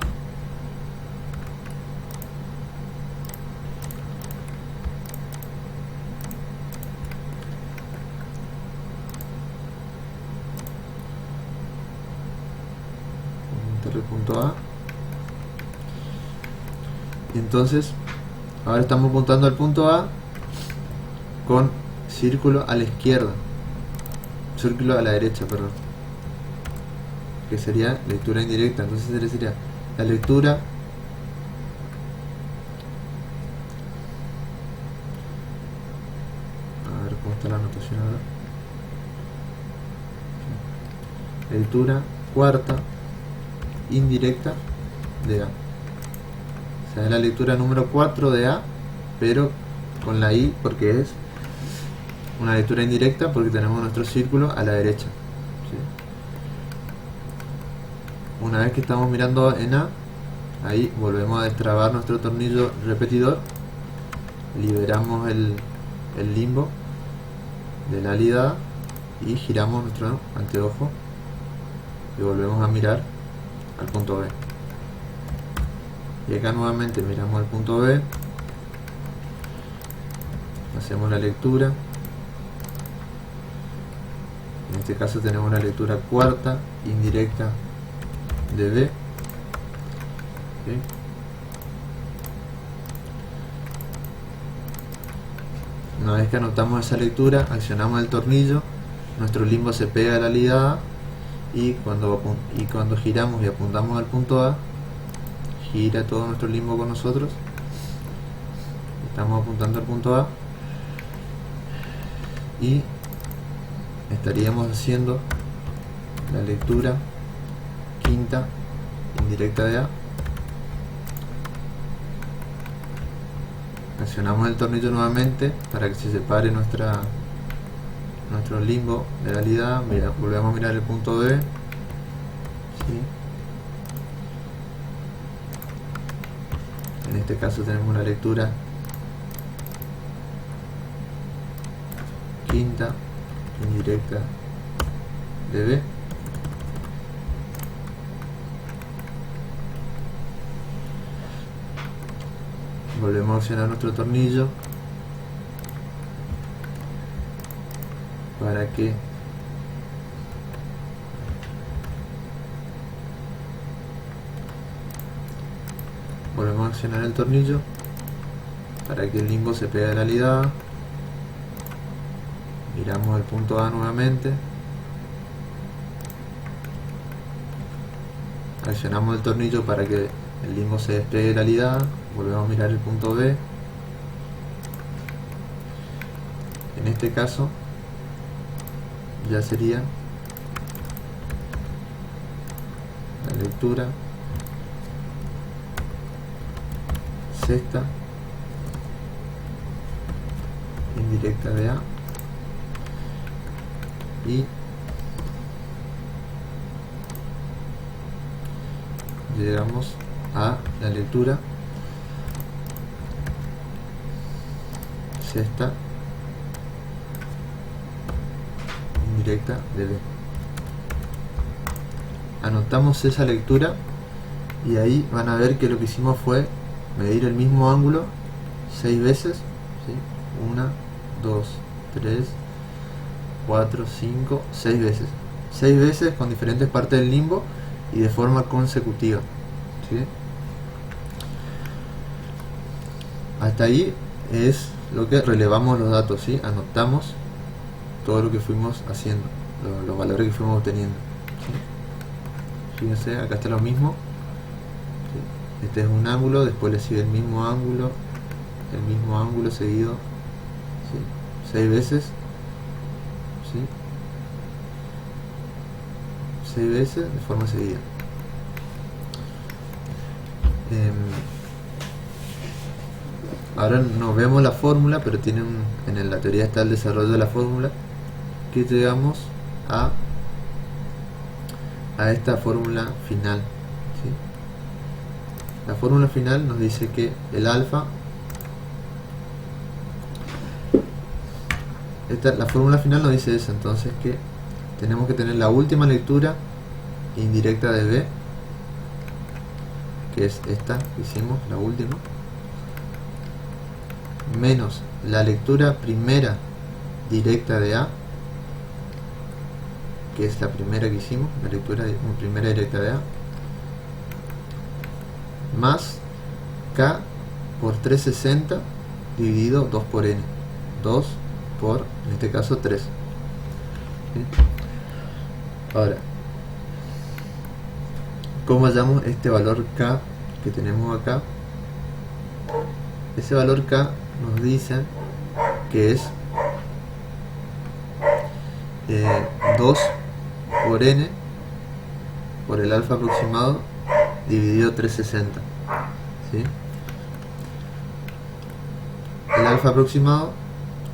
Speaker 1: El punto A, y entonces ahora estamos apuntando al punto A con círculo a la izquierda, círculo a la derecha, perdón, que sería lectura indirecta. Entonces sería la lectura a ver cómo está la anotación ahora, lectura cuarta indirecta de A. O sea, es la lectura número 4 de A, pero con la I porque es una lectura indirecta, porque tenemos nuestro círculo a la derecha, ¿sí? Una vez que estamos mirando en A, ahí volvemos a destrabar nuestro tornillo repetidor, liberamos el limbo de la alidada y giramos nuestro anteojo y volvemos a mirar al punto B. Y acá nuevamente miramos al punto B, hacemos la lectura. En este caso tenemos la lectura cuarta indirecta de B, ¿sí? Una vez que anotamos esa lectura, accionamos el tornillo, nuestro limbo se pega a la alidada y cuando giramos y apuntamos al punto A, gira todo nuestro limbo con nosotros. Estamos apuntando al punto A y estaríamos haciendo la lectura quinta indirecta de A. Accionamos el tornillo nuevamente para que se separe nuestro limbo de la alidada. Volvemos a mirar el punto B, ¿sí? En este caso tenemos la lectura quinta indirecta de B. Volvemos a accionar nuestro tornillo para que volvemos a accionar el tornillo para que el limbo se pegue a la alidada. Miramos el punto A nuevamente, accionamos el tornillo para que el limbo se despegue de la alidada. Volvemos a mirar el punto B. En este caso ya sería la lectura sexta indirecta de A y llegamos a la lectura sexta indirecta de B. Anotamos esa lectura y ahí van a ver que lo que hicimos fue medir el mismo ángulo 6 veces, ¿sí? 1, 2, 3, 4, 5, 6 veces. 6 veces con diferentes partes del limbo y de forma consecutiva, ¿sí? Hasta ahí es lo que relevamos los datos, ¿sí? Anotamos todo lo que fuimos haciendo, los valores que fuimos obteniendo, ¿sí? Fíjense, acá está lo mismo, ¿sí? Este es un ángulo, después le sigue el mismo ángulo seguido, ¿sí? 6 veces, ¿sí? 6 veces de forma seguida. Ahora no vemos la fórmula, pero tiene en la teoría está el desarrollo de la fórmula, que llegamos a esta fórmula final, ¿sí? La fórmula final nos dice que el alfa, la fórmula final nos dice eso, entonces que tenemos que tener la última lectura indirecta de B, que es esta que hicimos, la última, menos la lectura primera directa de A, que es la primera que hicimos, la lectura primera directa de A, más K por 360 dividido 2 por N, 2 por, en este caso, 3. ¿Sí? Ahora, ¿cómo hallamos este valor K que tenemos acá? Ese valor K nos dice que es 2 por N por el alfa aproximado dividido 360, ¿sí? El alfa aproximado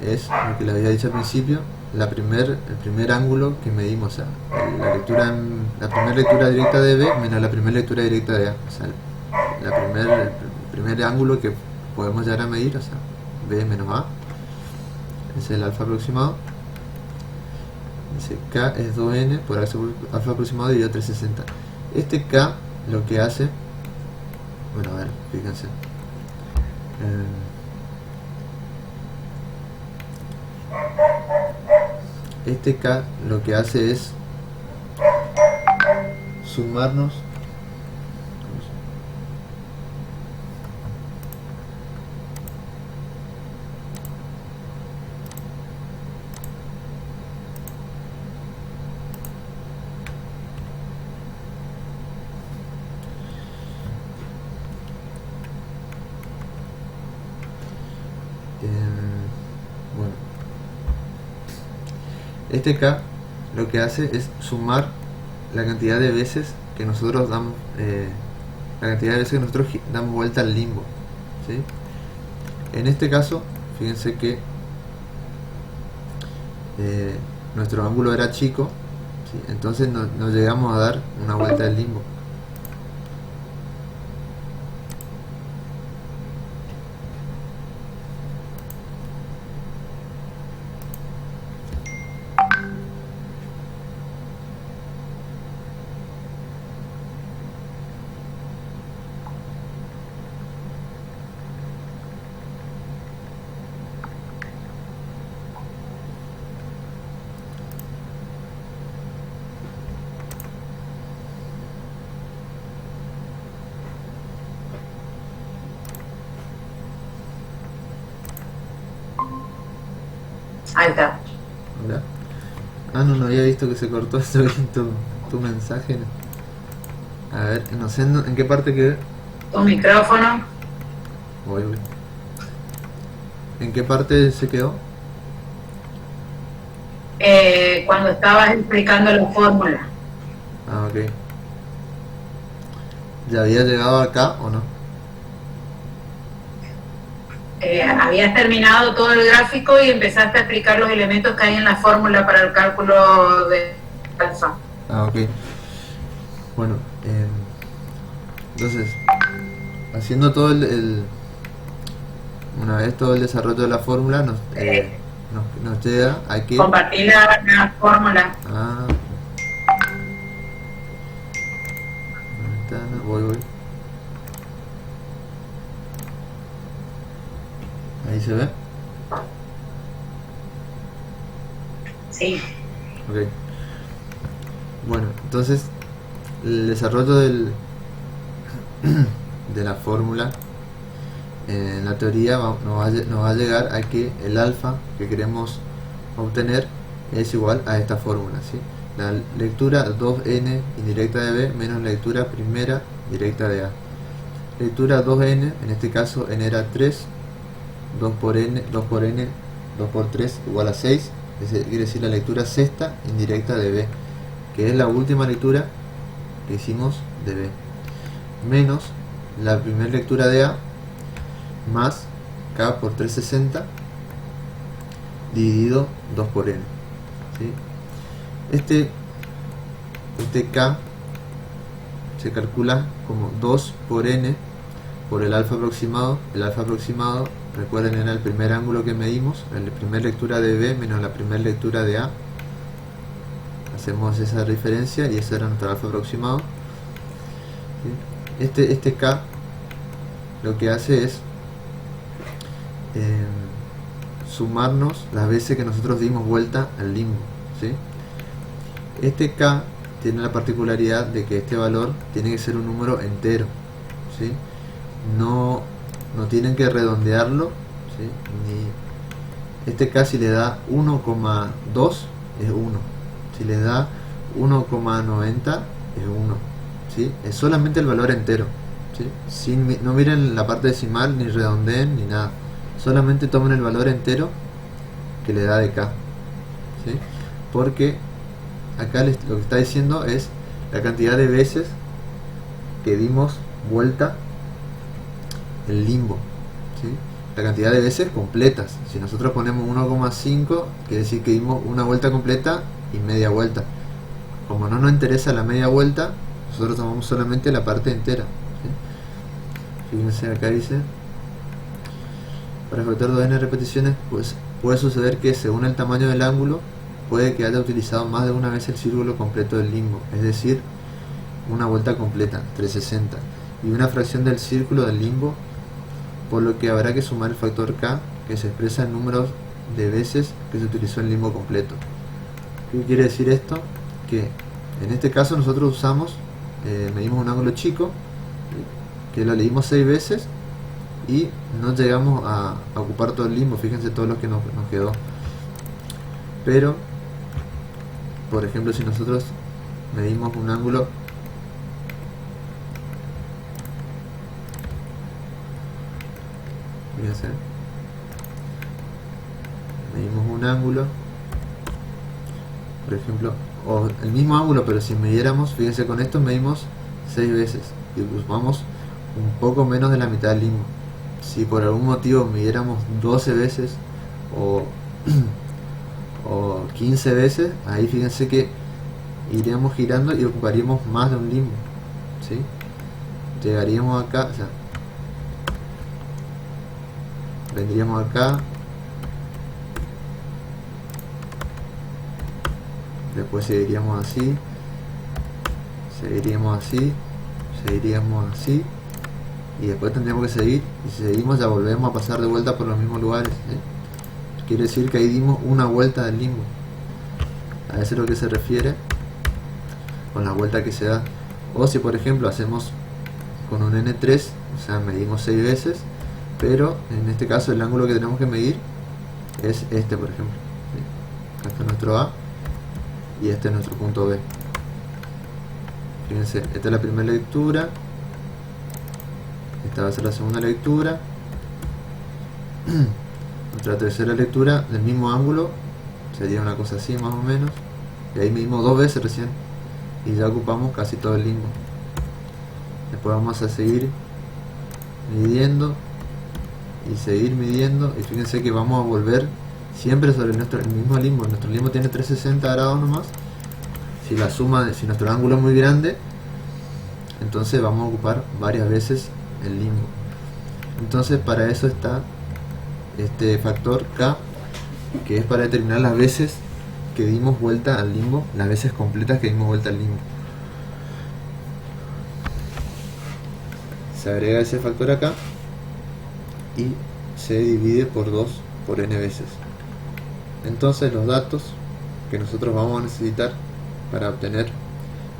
Speaker 1: es lo que les había dicho al principio, el primer ángulo que medimos, o sea, la primera lectura directa de B menos la primera lectura directa de A, o sea, el primer ángulo que podemos llegar a medir, o sea, B menos A, es el alfa aproximado. Dice K es 2N por alfa aproximado dividido 360. Este K lo que hace, bueno, a ver, fíjense, este K lo que hace es sumarnos bueno, este K lo que hace es sumar la cantidad de veces que nosotros damos, la cantidad de veces que nosotros damos vuelta al limbo, ¿sí? En este caso, fíjense que nuestro ángulo era chico, ¿sí? Entonces no llegamos a dar una vuelta al limbo.
Speaker 2: Ahí está.
Speaker 1: Hola. Ah, no había visto que se cortó eso en tu mensaje. A ver, no sé en qué parte quedé.
Speaker 2: Tu micrófono.
Speaker 1: Voy. ¿En qué parte se quedó?
Speaker 2: Cuando estabas explicando la fórmula.
Speaker 1: Ah, ok. ¿Ya había llegado acá o no?
Speaker 2: Habías terminado todo el gráfico y empezaste a explicar los elementos que hay en la fórmula para el cálculo de alfa.
Speaker 1: Ah, ok. Bueno, entonces, haciendo todo una vez todo el desarrollo de la fórmula, nos llega a que...
Speaker 2: Compartir la fórmula.
Speaker 1: Ah, ventana, voy. Ahí se ve.
Speaker 2: Sí.
Speaker 1: Ok. Bueno, entonces el desarrollo de la fórmula en la teoría nos va a llegar a que el alfa que queremos obtener es igual a esta fórmula, ¿sí? La lectura 2n indirecta de B menos la lectura primera directa de A. Lectura 2n, en este caso n era 3, 2 por n, 2 por 3 igual a 6, quiere decir la lectura sexta indirecta de B, que es la última lectura que hicimos de B, menos la primera lectura de A, más K por 360 dividido 2 por N, ¿sí? Este K se calcula como 2 por N por el alfa aproximado. El alfa aproximado, recuerden, era el primer ángulo que medimos, la primera lectura de B menos la primera lectura de A. Hacemos esa diferencia y ese era nuestro alfa aproximado, ¿sí? Este K lo que hace es sumarnos las veces que nosotros dimos vuelta al limbo, ¿sí? Este K tiene la particularidad de que este valor tiene que ser un número entero, ¿sí? No tienen que redondearlo, ¿sí? Este K, si le da 1,2 es 1, si le da 1,90 es 1, ¿sí? Es solamente el valor entero, ¿sí? No miren la parte decimal, ni redondeen, ni nada, solamente tomen el valor entero que le da de K, ¿sí? Porque acá lo que está diciendo es la cantidad de veces que dimos vuelta el limbo, ¿sí? La cantidad de veces completas. Si nosotros ponemos 1,5 quiere decir que dimos una vuelta completa y media vuelta. Como no nos interesa la media vuelta, nosotros tomamos solamente la parte entera, ¿sí? Fíjense, acá dice: para ejecutar 2n repeticiones, pues puede suceder que según el tamaño del ángulo puede que haya utilizado más de una vez el círculo completo del limbo, es decir, una vuelta completa, 360, y una fracción del círculo del limbo, por lo que habrá que sumar el factor K, que se expresa en números de veces que se utilizó el limbo completo. ¿Qué quiere decir esto? Que en este caso nosotros usamos, medimos un ángulo chico, que lo leímos 6 veces y no llegamos a ocupar todo el limbo. Fíjense todo lo que nos quedó. Pero, por ejemplo, si nosotros medimos un ángulo, fíjense, medimos un ángulo, por ejemplo, o el mismo ángulo, pero si midiéramos, fíjense, con esto medimos 6 veces y sumamos un poco menos de la mitad del limbo. Si por algún motivo midiéramos 12 veces o 15 veces, ahí fíjense que iríamos girando y ocuparíamos más de un limbo, ¿sí? Llegaríamos acá, o sea, vendríamos acá, después seguiríamos así, seguiríamos así, seguiríamos así, y después tendríamos que seguir, y si seguimos ya volvemos a pasar de vuelta por los mismos lugares, ¿sí? Quiere decir que ahí dimos una vuelta del limbo. A eso es lo que se refiere con la vuelta que se da. O si por ejemplo hacemos con un N3, o sea, medimos 6 veces, pero en este caso el ángulo que tenemos que medir es este, por ejemplo, ¿sí? Este es nuestro A y este es nuestro punto B. Fíjense, esta es la primera lectura, esta va a ser la segunda lectura, nuestra tercera lectura del mismo ángulo sería una cosa así más o menos, y ahí medimos 2 veces recién y ya ocupamos casi todo el limbo. Después vamos a seguir midiendo y seguir midiendo, y fíjense que vamos a volver siempre sobre el mismo limbo. Nuestro limbo tiene 360 grados nomás. Si nuestro ángulo es muy grande, entonces vamos a ocupar varias veces el limbo. Entonces para eso está este factor K, que es para determinar las veces que dimos vuelta al limbo, las veces completas que dimos vuelta al limbo. Se agrega ese factor acá y se divide por 2 por n veces. Entonces los datos que nosotros vamos a necesitar para obtener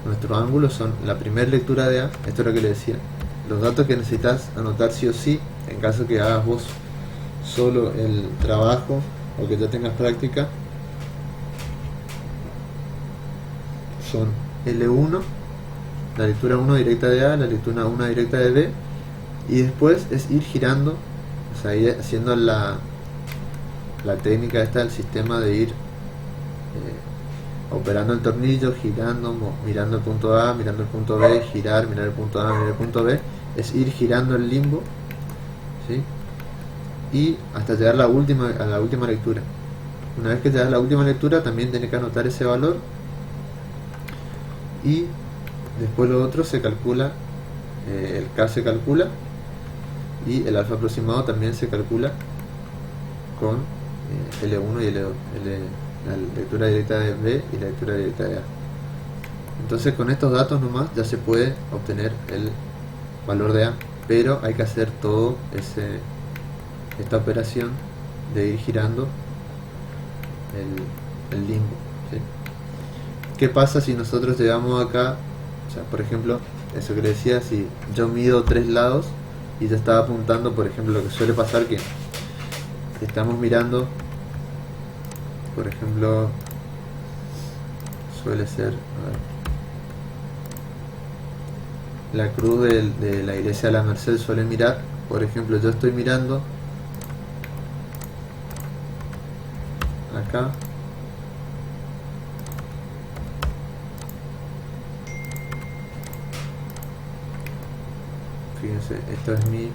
Speaker 1: nuestro ángulo son la primera lectura de A. Esto es lo que le decía, los datos que necesitas anotar sí o sí en caso que hagas vos solo el trabajo o que ya tengas práctica, son L1, la lectura 1 directa de A, la lectura 1 directa de B, y después es ir girando, o sea, ir haciendo la técnica esta del sistema de ir operando el tornillo, girando, mirando el punto A, mirando el punto B, girar, mirar el punto A, mirar el punto B, es ir girando el limbo, ¿sí? Y hasta llegar a la última lectura. Una vez que llegas a la última lectura también tienes que anotar ese valor, y después lo otro se calcula, el K se calcula y el alfa aproximado también se calcula con L1 y L2, la lectura directa de B y la lectura directa de A. Entonces con estos datos nomás ya se puede obtener el valor de A, pero hay que hacer todo esta operación de ir girando el limbo, ¿sí? ¿Qué pasa si nosotros llegamos acá? O sea, por ejemplo, eso que le decía, si yo mido 3 lados y ya estaba apuntando, por ejemplo, lo que suele pasar que estamos mirando, por ejemplo, suele ser, a ver, la cruz de la iglesia de la Merced suele mirar, por ejemplo, yo estoy mirando acá, fíjense, esto es mi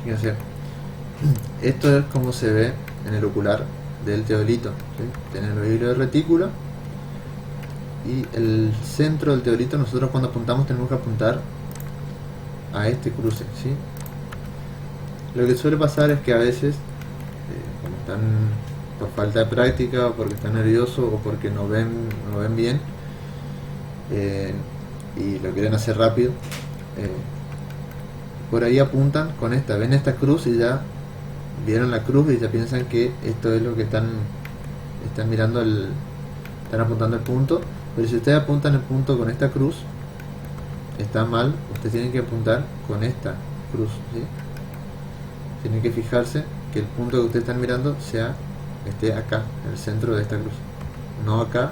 Speaker 1: fíjense, esto es como se ve en el ocular del teodolito, ¿sí? Tiene el vidrio de retículo y el centro del teodolito. Nosotros cuando apuntamos tenemos que apuntar a este cruce, ¿sí? Lo que suele pasar es que a veces, como están por falta de práctica, o porque están nerviosos, o porque no ven bien, y lo quieren hacer rápido, por ahí apuntan con esta, ven esta cruz y ya vieron la cruz y ya piensan que esto es lo que están mirando, están apuntando el punto. Pero si ustedes apuntan el punto con esta cruz, está mal. Ustedes tienen que apuntar con esta cruz, ¿sí? Tienen que fijarse que el punto que ustedes están mirando esté acá, en el centro de esta cruz, no acá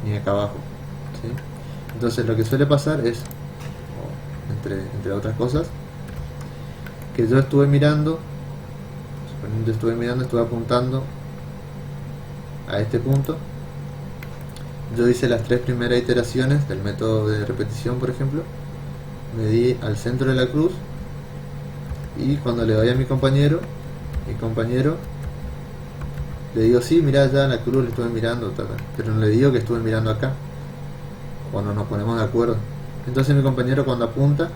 Speaker 1: ni acá abajo, ¿sí? Entonces lo que suele pasar es, entre otras cosas, que yo estuve mirando, estuve apuntando a este punto. Yo hice las 3 primeras iteraciones del método de repetición, por ejemplo, me di al centro de la cruz, y cuando le doy a mi compañero le digo, sí, mirá, ya la cruz le estuve mirando, pero no le digo que estuve mirando acá, o no nos ponemos de acuerdo. Entonces mi compañero cuando apunta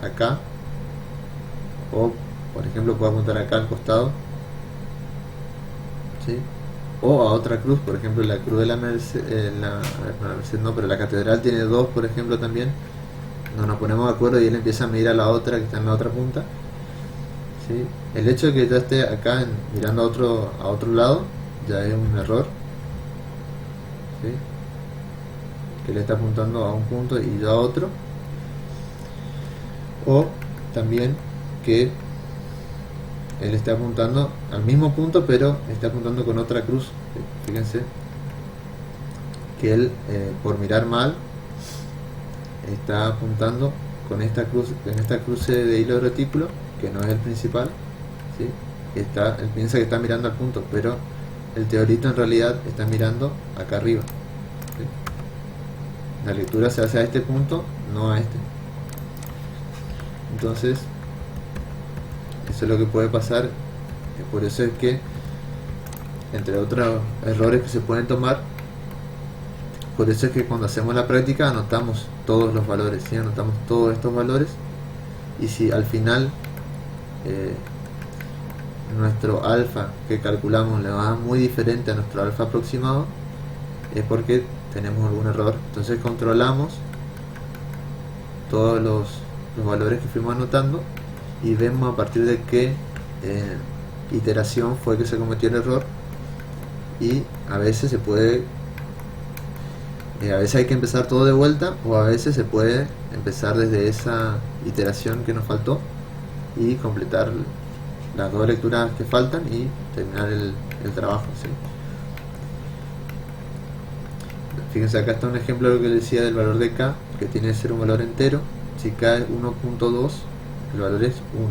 Speaker 1: acá, o por ejemplo puede apuntar acá al costado, ¿sí? O a otra cruz, por ejemplo la cruz de la Merced, pero la catedral tiene 2, por ejemplo, también. No nos ponemos de acuerdo y él empieza a medir a la otra que está en la otra punta, ¿sí? El hecho de que ya esté acá mirando a otro lado ya es un error, ¿sí? Que le está apuntando a un punto y yo a otro. O también que él está apuntando al mismo punto pero está apuntando con otra cruz, ¿sí? Fíjense que él, por mirar mal, está apuntando con esta cruce de hilo de retículo, que no es el principal, ¿sí? Él piensa que está mirando al punto, pero el teodolito en realidad está mirando acá arriba, ¿sí? La lectura se hace a este punto, no a este. Entonces eso es lo que puede pasar. Por eso es que, entre otros errores que se pueden tomar, por eso es que cuando hacemos la práctica anotamos todos los valores, ¿sí? Anotamos todos estos valores, y si al final nuestro alfa que calculamos le va muy diferente a nuestro alfa aproximado, es porque tenemos algún error. Entonces controlamos todos los valores que fuimos anotando y vemos a partir de qué iteración fue que se cometió el error, y a veces se puede, a veces hay que empezar todo de vuelta, o a veces se puede empezar desde esa iteración que nos faltó y completar las dos lecturas que faltan y terminar el trabajo, ¿sí? Fíjense, acá está un ejemplo de lo que les decía del valor de k, que tiene que ser un valor entero. Si k es 1.2, el valor es 1.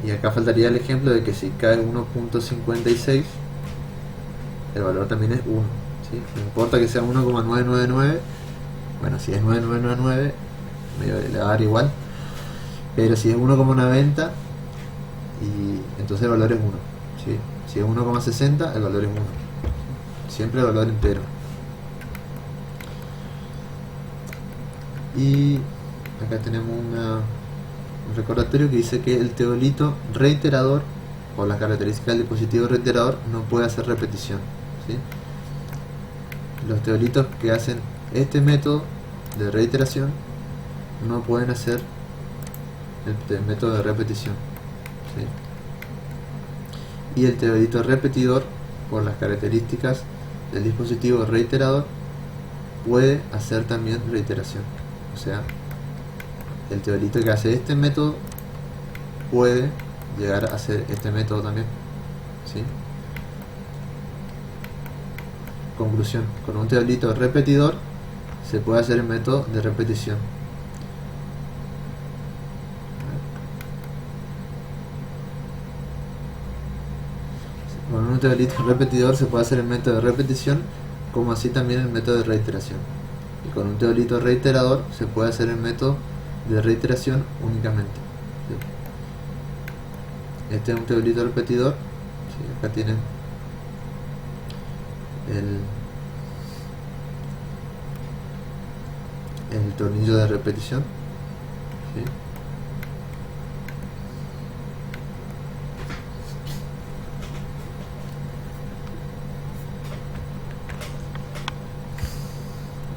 Speaker 1: Y acá faltaría el ejemplo de que si k es 1.56, el valor también es 1, ¿sí? No importa que sea 1,999, bueno, si es 9999 le va a dar igual, pero si es 1,90, y entonces el valor es 1, ¿sí? Si es 1,60, el valor es 1, siempre el valor entero. Y acá tenemos un recordatorio que dice que el teodolito reiterador, por las características del dispositivo reiterador, no puede hacer repetición, ¿sí? Los teodolitos que hacen este método de reiteración no pueden hacer el método de repetición, ¿sí? Y el teodolito repetidor, por las características del dispositivo reiterador, puede hacer también reiteración. O sea, el teodolito que hace este método puede llegar a hacer este método también, ¿sí? Conclusión: con un teodolito repetidor se puede hacer el método de repetición. Con un teodolito repetidor se puede hacer el método de repetición, como así también el método de reiteración. Y con un teodolito reiterador se puede hacer el método de reiteración únicamente, ¿sí? Este es un teodolito repetidor, ¿sí? Acá tienen el tornillo de repetición, ¿sí?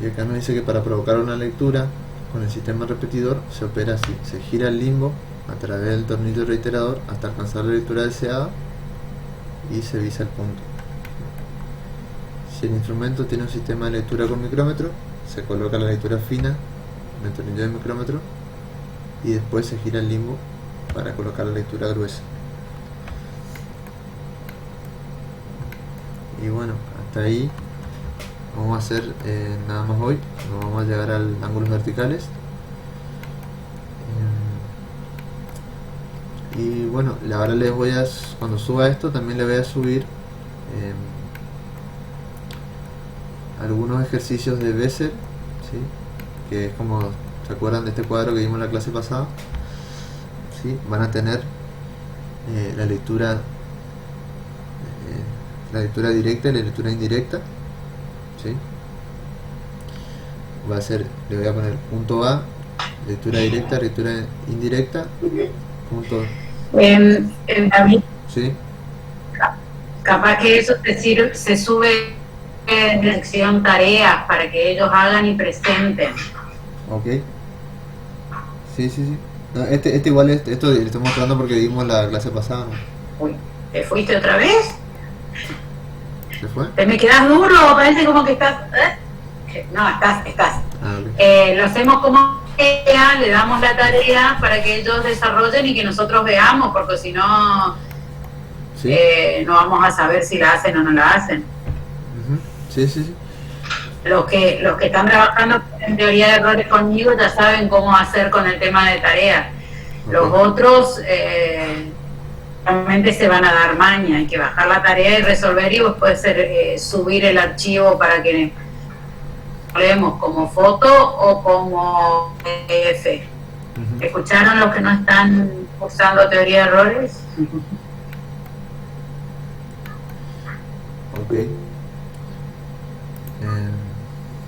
Speaker 1: Y acá nos dice que para provocar una lectura con el sistema repetidor se opera así: se gira el limbo a través del tornillo reiterador hasta alcanzar la lectura deseada y se visa el punto. Si el instrumento tiene un sistema de lectura con micrómetro, se coloca la lectura fina en el tornillo de micrómetro y después se gira el limbo para colocar la lectura gruesa. Y bueno, hasta ahí vamos a hacer nada más hoy. No vamos a llegar al ángulos verticales. Y bueno, ahora les voy a, cuando suba esto, también le voy a subir algunos ejercicios de Bessel, ¿sí? Que es como, ¿se acuerdan de este cuadro que vimos en la clase pasada? ¿Sí? Van a tener la lectura directa y la lectura indirecta, ¿sí? Va a ser, le voy a poner punto A, lectura directa, lectura indirecta, punto.
Speaker 2: David,
Speaker 1: ¿Sí?
Speaker 2: capaz que eso se sube en sección tareas para que ellos hagan y presenten.
Speaker 1: Ok. Sí. No, este igual, esto lo estoy mostrando porque vimos la clase pasada, ¿no?
Speaker 2: Uy, ¿te fuiste otra vez?
Speaker 1: ¿Se fue?
Speaker 2: ¿Te me quedas duro? Parece como que estás... No, estás.
Speaker 1: Ah, okay.
Speaker 2: Lo hacemos como tarea, le damos la tarea para que ellos desarrollen y que nosotros veamos, porque si no,
Speaker 1: ¿Sí?
Speaker 2: No vamos a saber si la hacen o no la hacen.
Speaker 1: Sí.
Speaker 2: Los que están trabajando en teoría de errores conmigo ya saben cómo hacer con el tema de tareas. Okay. Los otros realmente se van a dar maña, hay que bajar la tarea y resolver, y vos puede ser subir el archivo para que leemos como foto o como PDF. ¿Escucharon los que no están usando teoría de errores?
Speaker 1: Ok.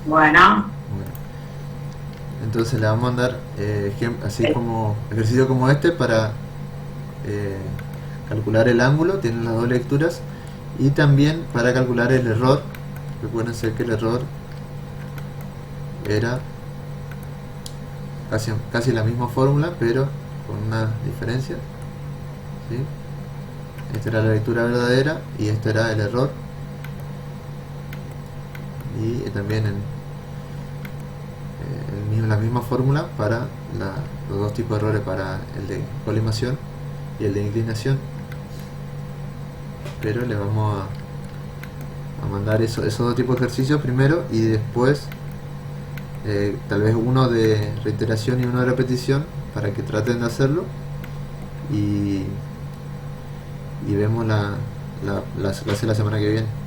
Speaker 2: Bueno.
Speaker 1: Entonces le vamos a mandar así como ejercicio como este para calcular el ángulo. Tienen las dos lecturas, y también para calcular el error. Recuérdense que el error era casi la misma fórmula, pero con una diferencia, ¿sí? Esta era la lectura verdadera y este era el error. y también la misma fórmula para los dos tipos de errores, para el de colimación y el de inclinación, pero le vamos a mandar esos dos tipos de ejercicios primero y después tal vez uno de reiteración y uno de repetición para que traten de hacerlo, y vemos la clase la semana que viene.